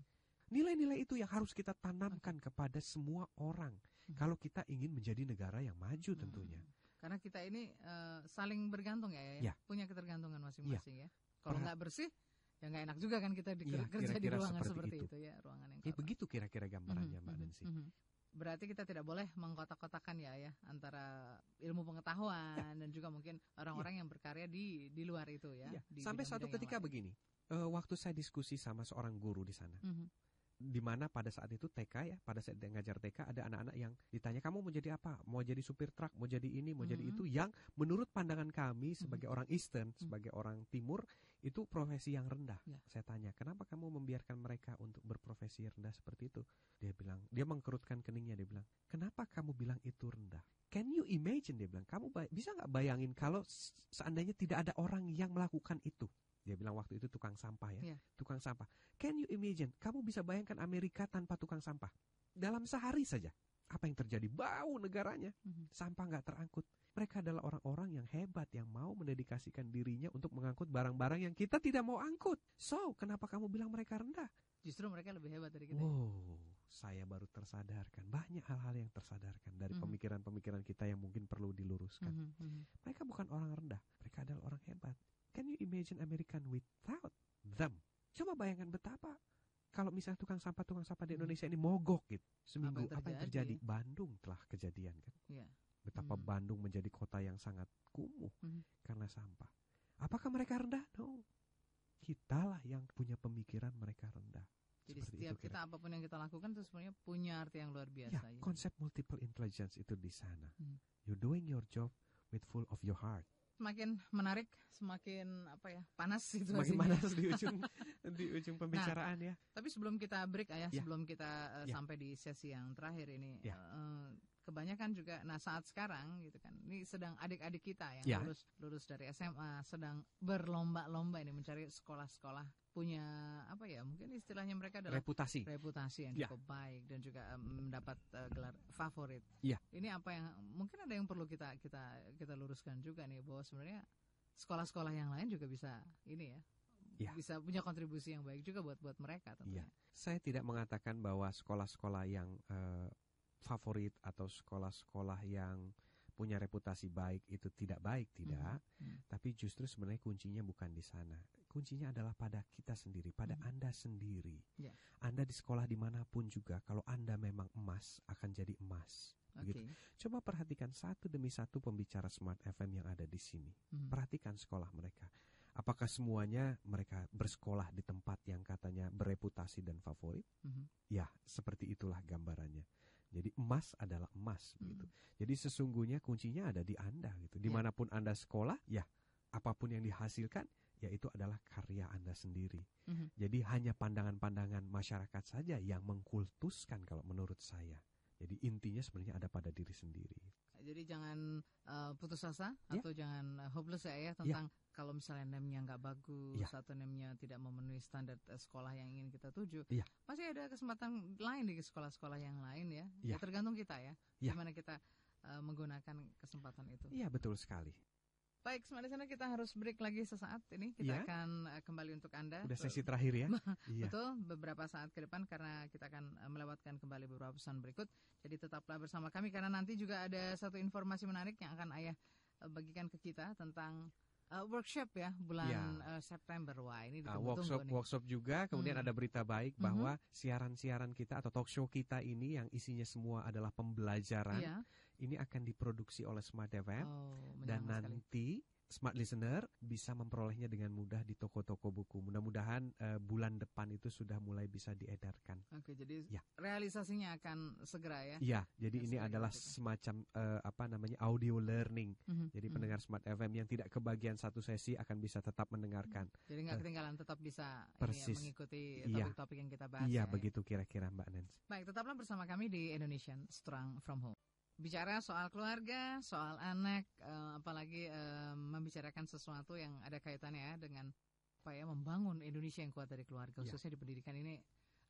Nilai-nilai itu yang harus kita tanamkan kepada semua orang. Kalau kita ingin menjadi negara yang maju tentunya. Karena kita ini saling bergantung ya. Punya ketergantungan masing-masing ya. Kalau nggak bersih, ya nggak enak juga kan kita kerja di ruangan seperti itu ya. Ruangan yang kotor. Begitu kira-kira gambarannya Mbak Nancy. Berarti kita tidak boleh mengkotak-kotakan ya antara ilmu pengetahuan dan juga mungkin orang-orang yang berkarya di luar itu ya. Sampai suatu ketika begini, waktu saya diskusi sama seorang guru di sana, di mana pada saat itu TK ya, pada saat dia ngajar TK ada anak-anak yang ditanya, kamu mau jadi apa? Mau jadi supir truk, mau jadi ini, mau jadi itu, yang menurut pandangan kami sebagai orang Eastern, sebagai orang Timur, itu profesi yang rendah. Saya tanya, kenapa kamu membiarkan mereka untuk berprofesi rendah seperti itu? Dia bilang, dia mengkerutkan keningnya, dia bilang, kenapa kamu bilang itu rendah? Can you imagine, dia bilang, kamu bisa nggak bayangin kalau seandainya tidak ada orang yang melakukan itu? Dia bilang waktu itu tukang sampah ya, tukang sampah. Can you imagine, kamu bisa bayangkan Amerika tanpa tukang sampah? Dalam sehari saja, apa yang terjadi? Bau negaranya, sampah nggak terangkut. Mereka adalah orang-orang yang hebat, yang mau mendedikasikan dirinya untuk mengangkut barang-barang yang kita tidak mau angkut. So, kenapa kamu bilang mereka rendah? Justru mereka lebih hebat dari kita. Saya baru tersadarkan. Banyak hal-hal yang tersadarkan dari pemikiran-pemikiran kita yang mungkin perlu diluruskan. Mereka bukan orang rendah, mereka adalah orang hebat. Can you imagine American without them? Coba bayangkan betapa kalau misalnya tukang sampah di Indonesia ini mogok gitu seminggu, apa yang terjadi? Bandung telah kejadian kan? Betapa Bandung menjadi kota yang sangat kumuh karena sampah. Apakah mereka rendah? No. Kitalah yang punya pemikiran mereka rendah. Jadi setiap kita apapun yang kita lakukan itu sebenarnya punya arti yang luar biasa. Konsep multiple intelligence itu di sana. You're doing your job with full of your heart. Semakin menarik, semakin panas situasinya. Semakin panas di ujung pembicaraan ya. Tapi sebelum kita break sebelum kita sampai di sesi yang terakhir ini, kebanyakan juga, saat sekarang gitu kan, ini sedang adik-adik kita yang lulus dari SMA sedang berlomba-lomba ini mencari sekolah-sekolah punya mungkin istilahnya mereka adalah reputasi yang cukup baik dan juga mendapat gelar favorit. Ini apa yang mungkin ada yang perlu kita luruskan juga nih, bahwa sebenarnya sekolah-sekolah yang lain juga bisa ini bisa punya kontribusi yang baik juga buat mereka tentunya. Saya tidak mengatakan bahwa sekolah-sekolah yang favorit atau sekolah-sekolah yang punya reputasi baik itu tidak baik, tidak. Tapi justru sebenarnya kuncinya bukan di sana. kuncinya adalah pada kita sendiri, pada Anda sendiri. Anda di sekolah dimanapun juga, kalau Anda memang emas, akan jadi emas. Begitu. Coba perhatikan satu demi satu pembicara Smart FM yang ada di sini. Perhatikan sekolah mereka. Apakah semuanya mereka bersekolah di tempat yang katanya bereputasi dan favorit? Ya, seperti itulah gambarannya. Jadi emas adalah emas, begitu. Jadi sesungguhnya kuncinya ada di Anda, gitu. Dimanapun Anda sekolah, ya apapun yang dihasilkan, ya itu adalah karya Anda sendiri. Jadi hanya pandangan-pandangan masyarakat saja yang mengkultuskan kalau menurut saya. Jadi intinya sebenarnya ada pada diri sendiri. Jadi jangan putus asa atau jangan hopeless ya tentang kalau misalnya NEM-nya nggak bagus atau NEM-nya tidak memenuhi standar sekolah yang ingin kita tuju. Masih ada kesempatan lain di sekolah-sekolah yang lain ya. Ya tergantung kita ya. Gimana kita menggunakan kesempatan itu. Iya, betul sekali. Baik, Smart Listener, kita harus break lagi sesaat ini. Kita akan kembali untuk Anda. Udah sesi terakhir ya. Betul, beberapa saat ke depan karena kita akan melewatkan kembali beberapa pesan berikut. Jadi tetaplah bersama kami karena nanti juga ada satu informasi menarik yang akan Ayah bagikan ke kita tentang workshop ya bulan September. Wah, ini ditunggu-tunggu nih. Workshop juga, kemudian ada berita baik bahwa siaran-siaran kita atau talk show kita ini yang isinya semua adalah pembelajaran. Ini akan diproduksi oleh Smart FM dan nanti Smart Listener bisa memperolehnya dengan mudah di toko-toko buku. Mudah-mudahan bulan depan itu sudah mulai bisa diedarkan. Oke, jadi realisasinya akan segera ya? Iya, jadi ini adalah semacam audio learning. Jadi pendengar Smart FM yang tidak kebagian satu sesi akan bisa tetap mendengarkan. Jadi nggak ketinggalan, tetap bisa mengikuti topik-topik yang kita bahas. Iya, begitu kira-kira Mbak Nens. Baik, tetaplah bersama kami di Indonesian Strong from Home. Bicara soal keluarga, soal anak, apalagi membicarakan sesuatu yang ada kaitannya ya dengan membangun Indonesia yang kuat dari keluarga, khususnya di pendidikan ini.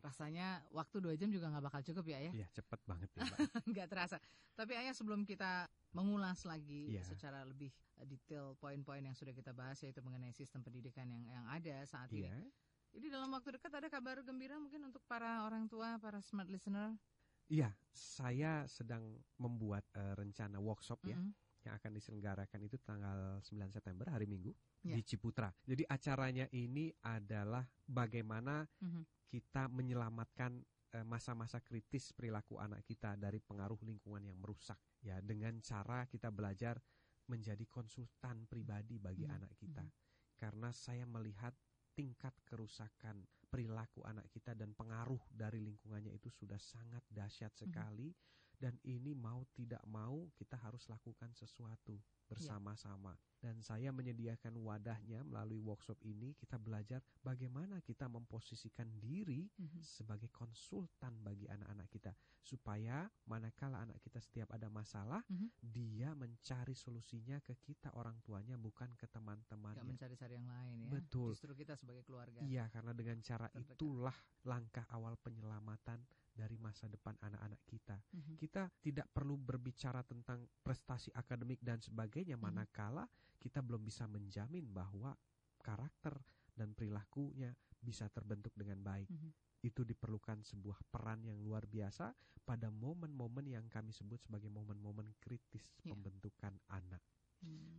Rasanya waktu 2 jam juga nggak bakal cukup ya Ayah? Iya, cepat banget ya Mbak. Nggak terasa. Tapi Ayah, sebelum kita mengulas lagi secara lebih detail poin-poin yang sudah kita bahas, yaitu mengenai sistem pendidikan yang ada saat ini. Jadi dalam waktu dekat ada kabar gembira mungkin untuk para orang tua, para Smart Listener? Iya, saya sedang membuat rencana workshop yang akan diselenggarakan itu tanggal 9 September, hari Minggu, di Ciputra. Jadi acaranya ini adalah bagaimana kita menyelamatkan masa-masa kritis perilaku anak kita dari pengaruh lingkungan yang merusak. Ya, dengan cara kita belajar menjadi konsultan pribadi bagi anak kita. Karena saya melihat tingkat kerusakan perilaku anak kita dan pengaruh dari lingkungannya itu sudah sangat dahsyat sekali. Dan ini mau tidak mau kita harus lakukan sesuatu bersama-sama. Dan saya menyediakan wadahnya melalui workshop ini. Kita belajar bagaimana kita memposisikan diri sebagai konsultan bagi anak-anak kita. Supaya manakala anak kita setiap ada masalah, dia mencari solusinya ke kita orang tuanya, bukan ke teman-temannya. Gak mencari-cari yang lain ya. Betul. Justru kita sebagai keluarga. Iya, karena dengan cara itulah langkah awal penyelamatan dari masa depan anak-anak kita. Kita tidak perlu berbicara tentang prestasi akademik dan sebagainya, manakala kita belum bisa menjamin bahwa karakter dan perilakunya bisa terbentuk dengan baik. Itu diperlukan sebuah peran yang luar biasa pada momen-momen yang kami sebut sebagai momen-momen kritis pembentukan anak.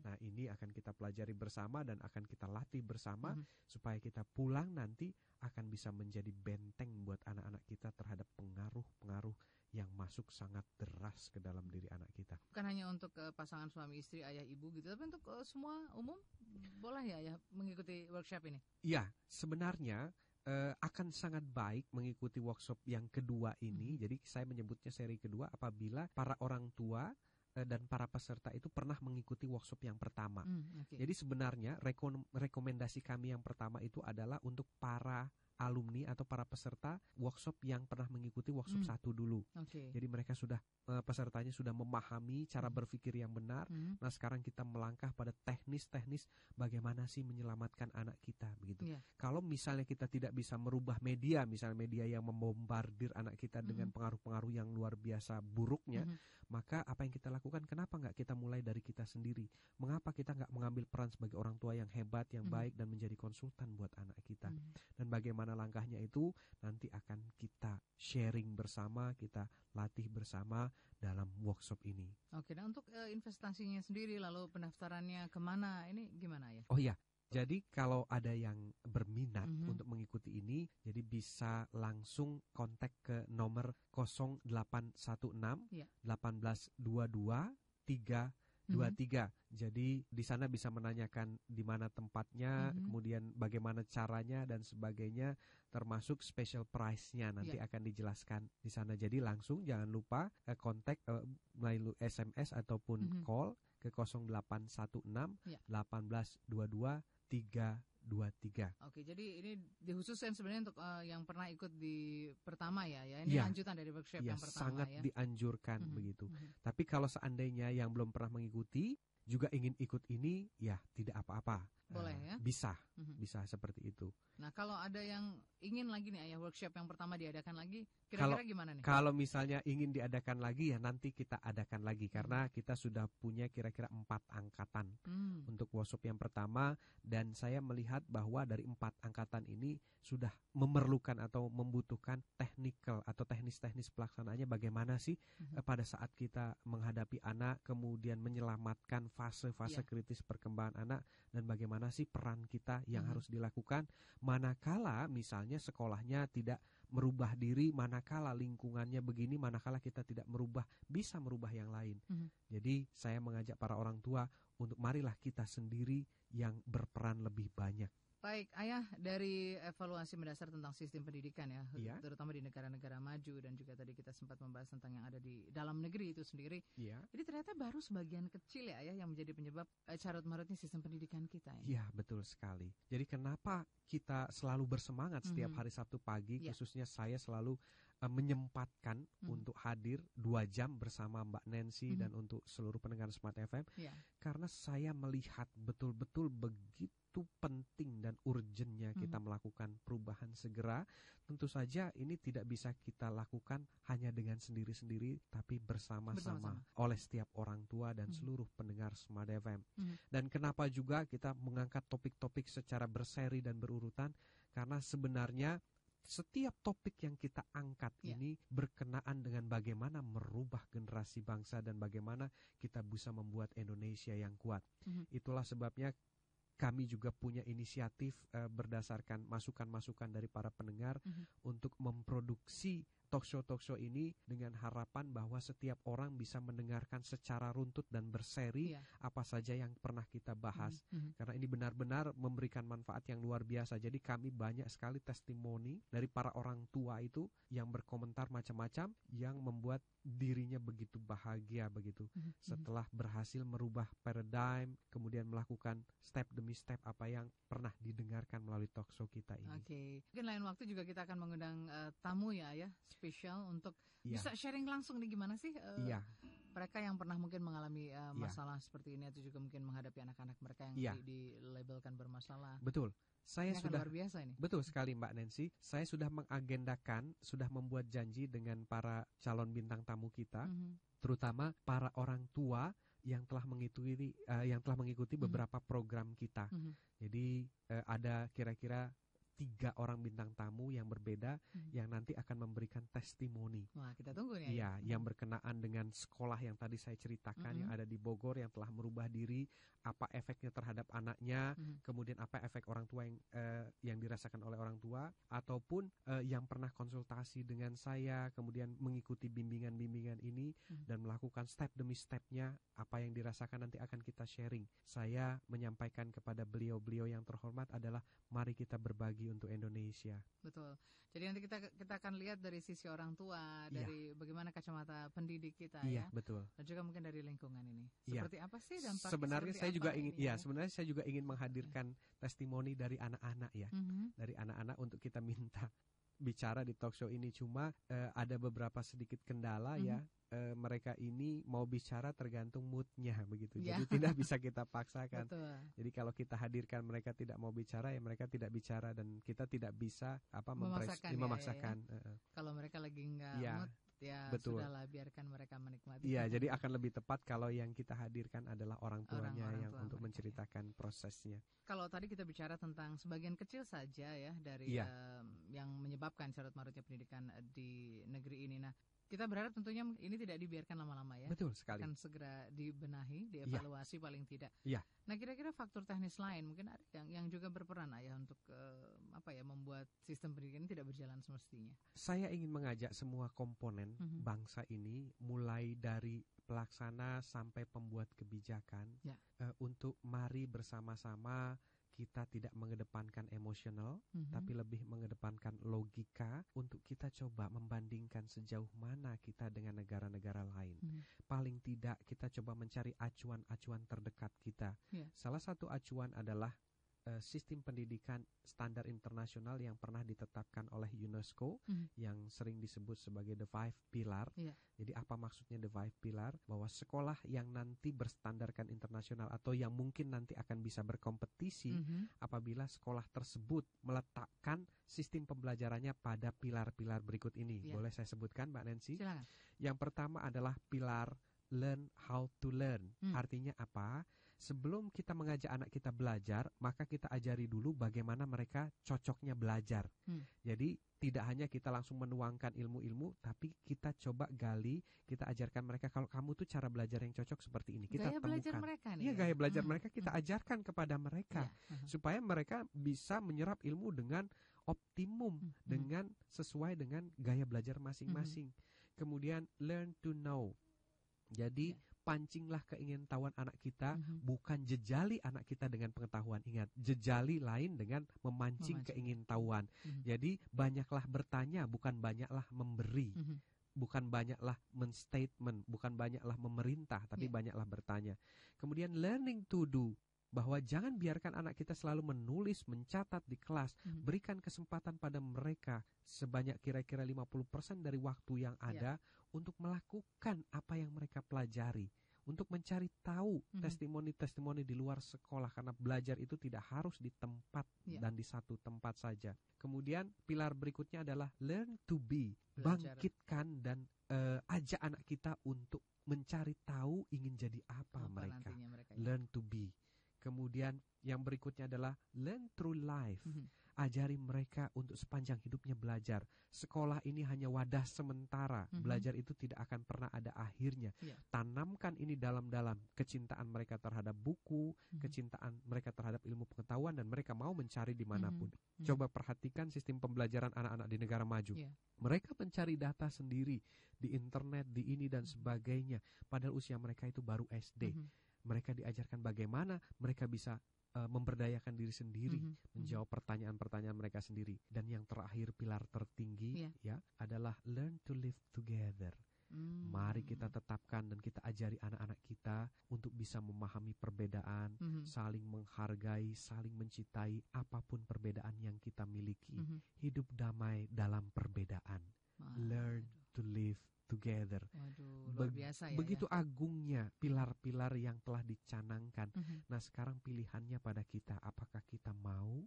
Nah, ini akan kita pelajari bersama dan akan kita latih bersama supaya kita pulang nanti akan bisa menjadi benteng buat anak-anak kita terhadap pengaruh-pengaruh yang masuk sangat deras ke dalam diri anak kita. Bukan hanya untuk pasangan suami istri, ayah ibu gitu, tapi untuk semua umum boleh ya Ayah mengikuti workshop ini? Iya, sebenarnya akan sangat baik mengikuti workshop yang kedua ini. Jadi saya menyebutnya seri kedua apabila para orang tua dan para peserta itu pernah mengikuti workshop yang pertama. Jadi sebenarnya rekomendasi kami yang pertama itu adalah untuk para alumni atau para peserta workshop yang pernah mengikuti workshop 1 dulu. Jadi mereka sudah pesertanya sudah memahami cara berpikir yang benar. Nah, sekarang kita melangkah pada teknis-teknis bagaimana sih menyelamatkan anak kita begitu. Kalau misalnya kita tidak bisa merubah media, misalnya media yang membombardir anak kita dengan pengaruh-pengaruh yang luar biasa buruknya, maka apa yang kita lakukan? Kenapa nggak kita mulai dari kita sendiri? Mengapa kita nggak mengambil peran sebagai orang tua yang hebat, yang baik dan menjadi konsultan buat anak kita? Dan bagaimana langkahnya itu nanti akan kita sharing bersama, kita latih bersama dalam workshop ini. Oke, nah untuk investasinya sendiri lalu pendaftarannya kemana? Ini gimana ya? Oh iya, Jadi kalau ada yang berminat untuk mengikuti ini, jadi bisa langsung kontak ke nomor 0816 1822 323. Jadi di sana bisa menanyakan di mana tempatnya, kemudian bagaimana caranya dan sebagainya, termasuk special price-nya nanti akan dijelaskan di sana. Jadi langsung jangan lupa kontak melalui SMS ataupun call ke 0816 1822 323. Oke, jadi ini dikhususkan sebenarnya untuk yang pernah ikut di pertama ya. Ini lanjutan dari workshop yang pertama sangat dianjurkan begitu. Tapi kalau seandainya yang belum pernah mengikuti juga ingin ikut ini, ya tidak apa-apa. Boleh ya? Bisa seperti itu. Nah, kalau ada yang ingin lagi nih Ayah, workshop yang pertama diadakan lagi, kira-kira gimana nih? Kalau misalnya ingin diadakan lagi, ya nanti kita adakan lagi. Karena kita sudah punya kira-kira 4 angkatan untuk workshop yang pertama. Dan saya melihat bahwa dari 4 angkatan ini sudah memerlukan atau membutuhkan technical atau teknis-teknis pelaksanaannya bagaimana sih pada saat kita menghadapi anak, kemudian menyelamatkan fase-fase kritis perkembangan anak, dan bagaimana sih peran kita yang harus dilakukan manakala misalnya sekolahnya tidak merubah diri, manakala lingkungannya begini, manakala kita tidak bisa merubah yang lain. Jadi saya mengajak para orang tua untuk marilah kita sendiri yang berperan lebih banyak. Baik, Ayah, dari evaluasi mendasar tentang sistem pendidikan ya, terutama di negara-negara maju, dan juga tadi kita sempat membahas tentang yang ada di dalam negeri itu sendiri. Jadi ternyata baru sebagian kecil ya Ayah yang menjadi penyebab carut-marutnya sistem pendidikan kita. Iya, betul sekali. Jadi kenapa kita selalu bersemangat setiap hari Sabtu pagi, khususnya saya selalu menyempatkan untuk hadir 2 jam bersama Mbak Nancy dan untuk seluruh pendengar Smart FM, karena saya melihat betul-betul begitu penting dan urgennya kita melakukan perubahan segera. Tentu saja ini tidak bisa kita lakukan hanya dengan sendiri-sendiri, tapi bersama-sama oleh setiap orang tua dan seluruh pendengar Smart FM. Dan kenapa juga kita mengangkat topik-topik secara berseri dan berurutan, karena sebenarnya setiap topik yang kita angkat ini berkenaan dengan bagaimana merubah generasi bangsa dan bagaimana kita bisa membuat Indonesia yang kuat. Itulah sebabnya kami juga punya inisiatif berdasarkan masukan-masukan dari para pendengar untuk memproduksi talkshow ini dengan harapan bahwa setiap orang bisa mendengarkan secara runtut dan berseri apa saja yang pernah kita bahas. Karena ini benar-benar memberikan manfaat yang luar biasa. Jadi kami banyak sekali testimoni dari para orang tua itu yang berkomentar macam-macam, yang membuat dirinya begitu bahagia begitu setelah berhasil merubah paradigm, kemudian melakukan step demi step apa yang pernah didengarkan melalui talkshow kita ini. Oke, mungkin lain waktu juga kita akan mengundang tamu ya spesial untuk bisa sharing langsung nih gimana sih mereka yang pernah mungkin mengalami masalah seperti ini, atau juga mungkin menghadapi anak-anak mereka yang dilabelkan bermasalah. Betul. Saya ini sudah luar biasa ini. Betul sekali Mbak Nancy. Saya sudah mengagendakan, sudah membuat janji dengan para calon bintang tamu kita, terutama para orang tua yang telah mengikuti beberapa program kita. Jadi ada kira-kira 3 orang bintang tamu yang berbeda yang nanti akan memberikan testimoni. Wah, kita tunggu nih. Iya, yang berkenaan dengan sekolah yang tadi saya ceritakan yang ada di Bogor yang telah merubah diri, apa efeknya terhadap anaknya, kemudian apa efek orang tua yang dirasakan oleh orang tua, ataupun yang pernah konsultasi dengan saya, kemudian mengikuti bimbingan-bimbingan ini dan melakukan step demi stepnya, apa yang dirasakan nanti akan kita sharing. Saya menyampaikan kepada beliau-beliau yang terhormat adalah mari kita berbagi untuk Indonesia. Betul. Jadi nanti kita akan lihat dari sisi orang tua, dari bagaimana kacamata pendidik kita betul. Dan juga mungkin dari lingkungan ini. Seperti apa sih dampaknya? Sebenarnya saya juga ingin menghadirkan testimoni dari anak-anak dari anak-anak untuk kita minta bicara di talkshow ini. Cuma ada beberapa sedikit kendala mereka ini mau bicara tergantung moodnya begitu. Jadi tidak bisa kita paksakan. Betul. Jadi kalau kita hadirkan mereka tidak mau bicara, ya mereka tidak bicara, dan kita tidak bisa memaksakan. Kalau mereka lagi nggak mood, betul. Sudahlah, biarkan mereka menikmati. Iya, jadi akan lebih tepat kalau yang kita hadirkan adalah orang tuanya yang untuk menceritakan prosesnya. Kalau tadi kita bicara tentang sebagian kecil saja dari yang menyebabkan carut marutnya pendidikan di negeri ini. Nah, Kita berharap tentunya ini tidak dibiarkan lama-lama ya. Betul sekali. Akan segera dibenahi, dievaluasi paling tidak. Iya. Nah, kira-kira faktor teknis lain mungkin ada yang juga berperan Ayah untuk membuat sistem pendidikan tidak berjalan semestinya. Saya ingin mengajak semua komponen bangsa ini, mulai dari pelaksana sampai pembuat kebijakan, untuk mari bersama-sama kita tidak mengedepankan emosional, tapi lebih mengedepankan logika untuk kita coba membandingkan sejauh mana kita dengan negara-negara lain. Paling tidak kita coba mencari acuan-acuan terdekat kita. Salah satu acuan adalah sistem pendidikan standar internasional yang pernah ditetapkan oleh UNESCO, yang sering disebut sebagai The Five Pillar. Jadi apa maksudnya The Five Pillar? Bahwa sekolah yang nanti berstandarkan internasional atau yang mungkin nanti akan bisa berkompetisi apabila sekolah tersebut meletakkan sistem pembelajarannya pada pilar-pilar berikut ini. Boleh saya sebutkan, Mbak Nancy? Silakan. Yang pertama adalah pilar learn how to learn. Artinya apa? Sebelum kita mengajak anak kita belajar, maka kita ajari dulu bagaimana mereka cocoknya belajar. Jadi tidak hanya kita langsung menuangkan ilmu-ilmu, tapi kita coba gali, kita ajarkan mereka kalau kamu tuh cara belajar yang cocok seperti ini. Kita gaya temukan. Belajar mereka nih. Iya, gaya belajar mereka kita ajarkan kepada mereka supaya mereka bisa menyerap ilmu dengan optimum, dengan sesuai dengan gaya belajar masing-masing. Kemudian learn to know. Jadi pancinglah keingintahuan anak kita, bukan jejali anak kita dengan pengetahuan. Ingat, jejali lain dengan memancing keingintahuan. Jadi banyaklah bertanya, bukan banyaklah memberi. Bukan banyaklah men-statement, bukan banyaklah memerintah, tapi banyaklah bertanya. Kemudian learning to do. Bahwa jangan biarkan anak kita selalu menulis, mencatat di kelas. Berikan kesempatan pada mereka sebanyak kira-kira 50% dari waktu yang ada untuk melakukan apa yang mereka pelajari. Untuk mencari tahu testimoni-testimoni di luar sekolah. Karena belajar itu tidak harus di tempat dan di satu tempat saja. Kemudian pilar berikutnya adalah learn to be. Bangkitkan dan ajak anak kita untuk mencari tahu ingin jadi apa mereka. Learn to be. Kemudian yang berikutnya adalah learn through life. Ajari mereka untuk sepanjang hidupnya belajar. Sekolah ini hanya wadah sementara. Belajar itu tidak akan pernah ada akhirnya. Tanamkan ini dalam-dalam kecintaan mereka terhadap buku, kecintaan mereka terhadap ilmu pengetahuan, dan mereka mau mencari dimanapun. Coba perhatikan sistem pembelajaran anak-anak di negara maju. Mereka mencari data sendiri di internet, di ini dan sebagainya. Padahal usia mereka itu baru SD. Mereka diajarkan bagaimana mereka bisa memberdayakan diri sendiri, menjawab pertanyaan-pertanyaan mereka sendiri. Dan yang terakhir, pilar tertinggi adalah learn to live together. Mari kita tetapkan dan kita ajari anak-anak kita untuk bisa memahami perbedaan, saling menghargai, saling mencintai apapun perbedaan yang kita miliki. Hidup damai dalam perbedaan. Learn to live together. Luar biasa ya. Begitu agungnya pilar-pilar yang telah dicanangkan. Nah, sekarang pilihannya pada kita, apakah kita mau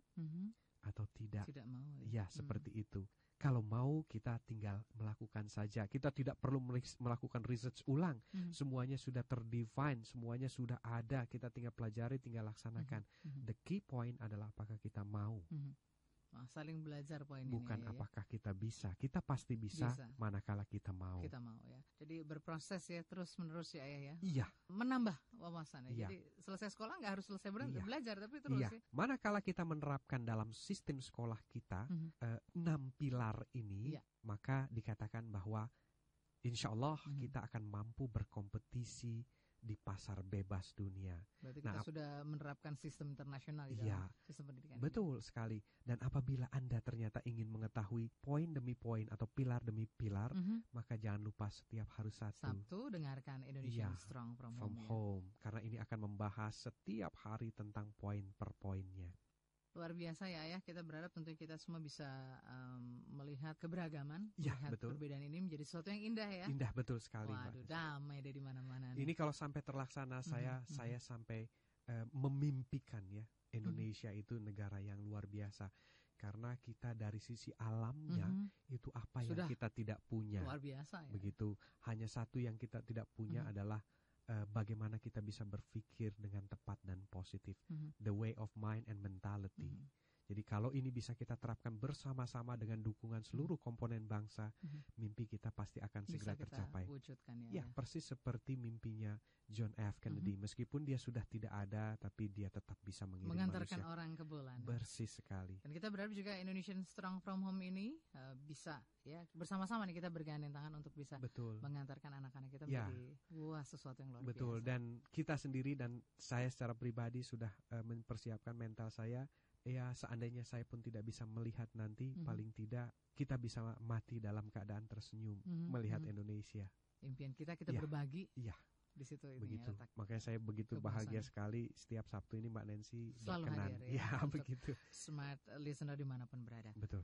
atau tidak? Tidak mau. Ya, seperti itu. Kalau mau, kita tinggal melakukan saja. Kita tidak perlu melakukan research ulang. Semuanya sudah terdefine, semuanya sudah ada. Kita tinggal pelajari, tinggal laksanakan. The key point adalah apakah kita mau. Saling belajar poin bukan ini. Bukan apakah kita bisa. Kita pasti bisa manakala kita mau. Kita mau ya. Jadi berproses ya, terus-menerus ya Ayah ya. Iya. Menambah wawasan ya. Iya. Jadi selesai sekolah nggak harus selesai belajar, tapi terus ya. Manakala kita menerapkan dalam sistem sekolah kita 6 pilar ini, maka dikatakan bahwa insya Allah kita akan mampu berkompetisi di pasar bebas dunia. Berarti kita sudah menerapkan sistem internasional di dalam sistem pendidikan. Betul sekali. Dan apabila Anda ternyata ingin mengetahui poin demi poin atau pilar demi pilar, maka jangan lupa setiap hari Sabtu dengarkan Indonesian Strong from Home. Karena ini akan membahas setiap hari tentang poin per poinnya. Luar biasa ya Ayah, kita berharap tentu kita semua bisa melihat keberagaman, melihat perbedaan ini menjadi sesuatu yang indah ya. Indah, betul sekali. Waduh, damai deh di mana-mana. Ini kalau sampai terlaksana, saya sampai memimpikan ya, Indonesia itu negara yang luar biasa. Karena kita dari sisi alamnya, itu apa yang kita tidak punya. Luar biasa ya. Begitu, hanya satu yang kita tidak punya adalah bagaimana kita bisa berpikir dengan tepat dan positif. The way of mind and mentality. Jadi kalau ini bisa kita terapkan bersama-sama dengan dukungan seluruh komponen bangsa, mimpi kita pasti akan segera tercapai. Wujudkan, ya, persis seperti mimpinya John F. Kennedy. Meskipun dia sudah tidak ada, tapi dia tetap bisa mengantarkan manusia orang ke bulan. Persis sekali. Dan kita berharap juga Indonesian Strong from Home ini bisa ya bersama-sama nih kita bergandeng tangan untuk bisa mengantarkan anak-anak kita menjadi sesuatu yang luar biasa. Dan kita sendiri dan saya secara pribadi sudah mempersiapkan mental saya. Ya, seandainya saya pun tidak bisa melihat nanti, paling tidak kita bisa mati dalam keadaan tersenyum melihat Indonesia. Impian kita berbagi. Iya. Di situ begitu. Makanya saya begitu bahagia sekali setiap Sabtu ini Mbak Nancy selalu berkenan. Hadir ya begitu. Smart listener dimanapun berada. Betul.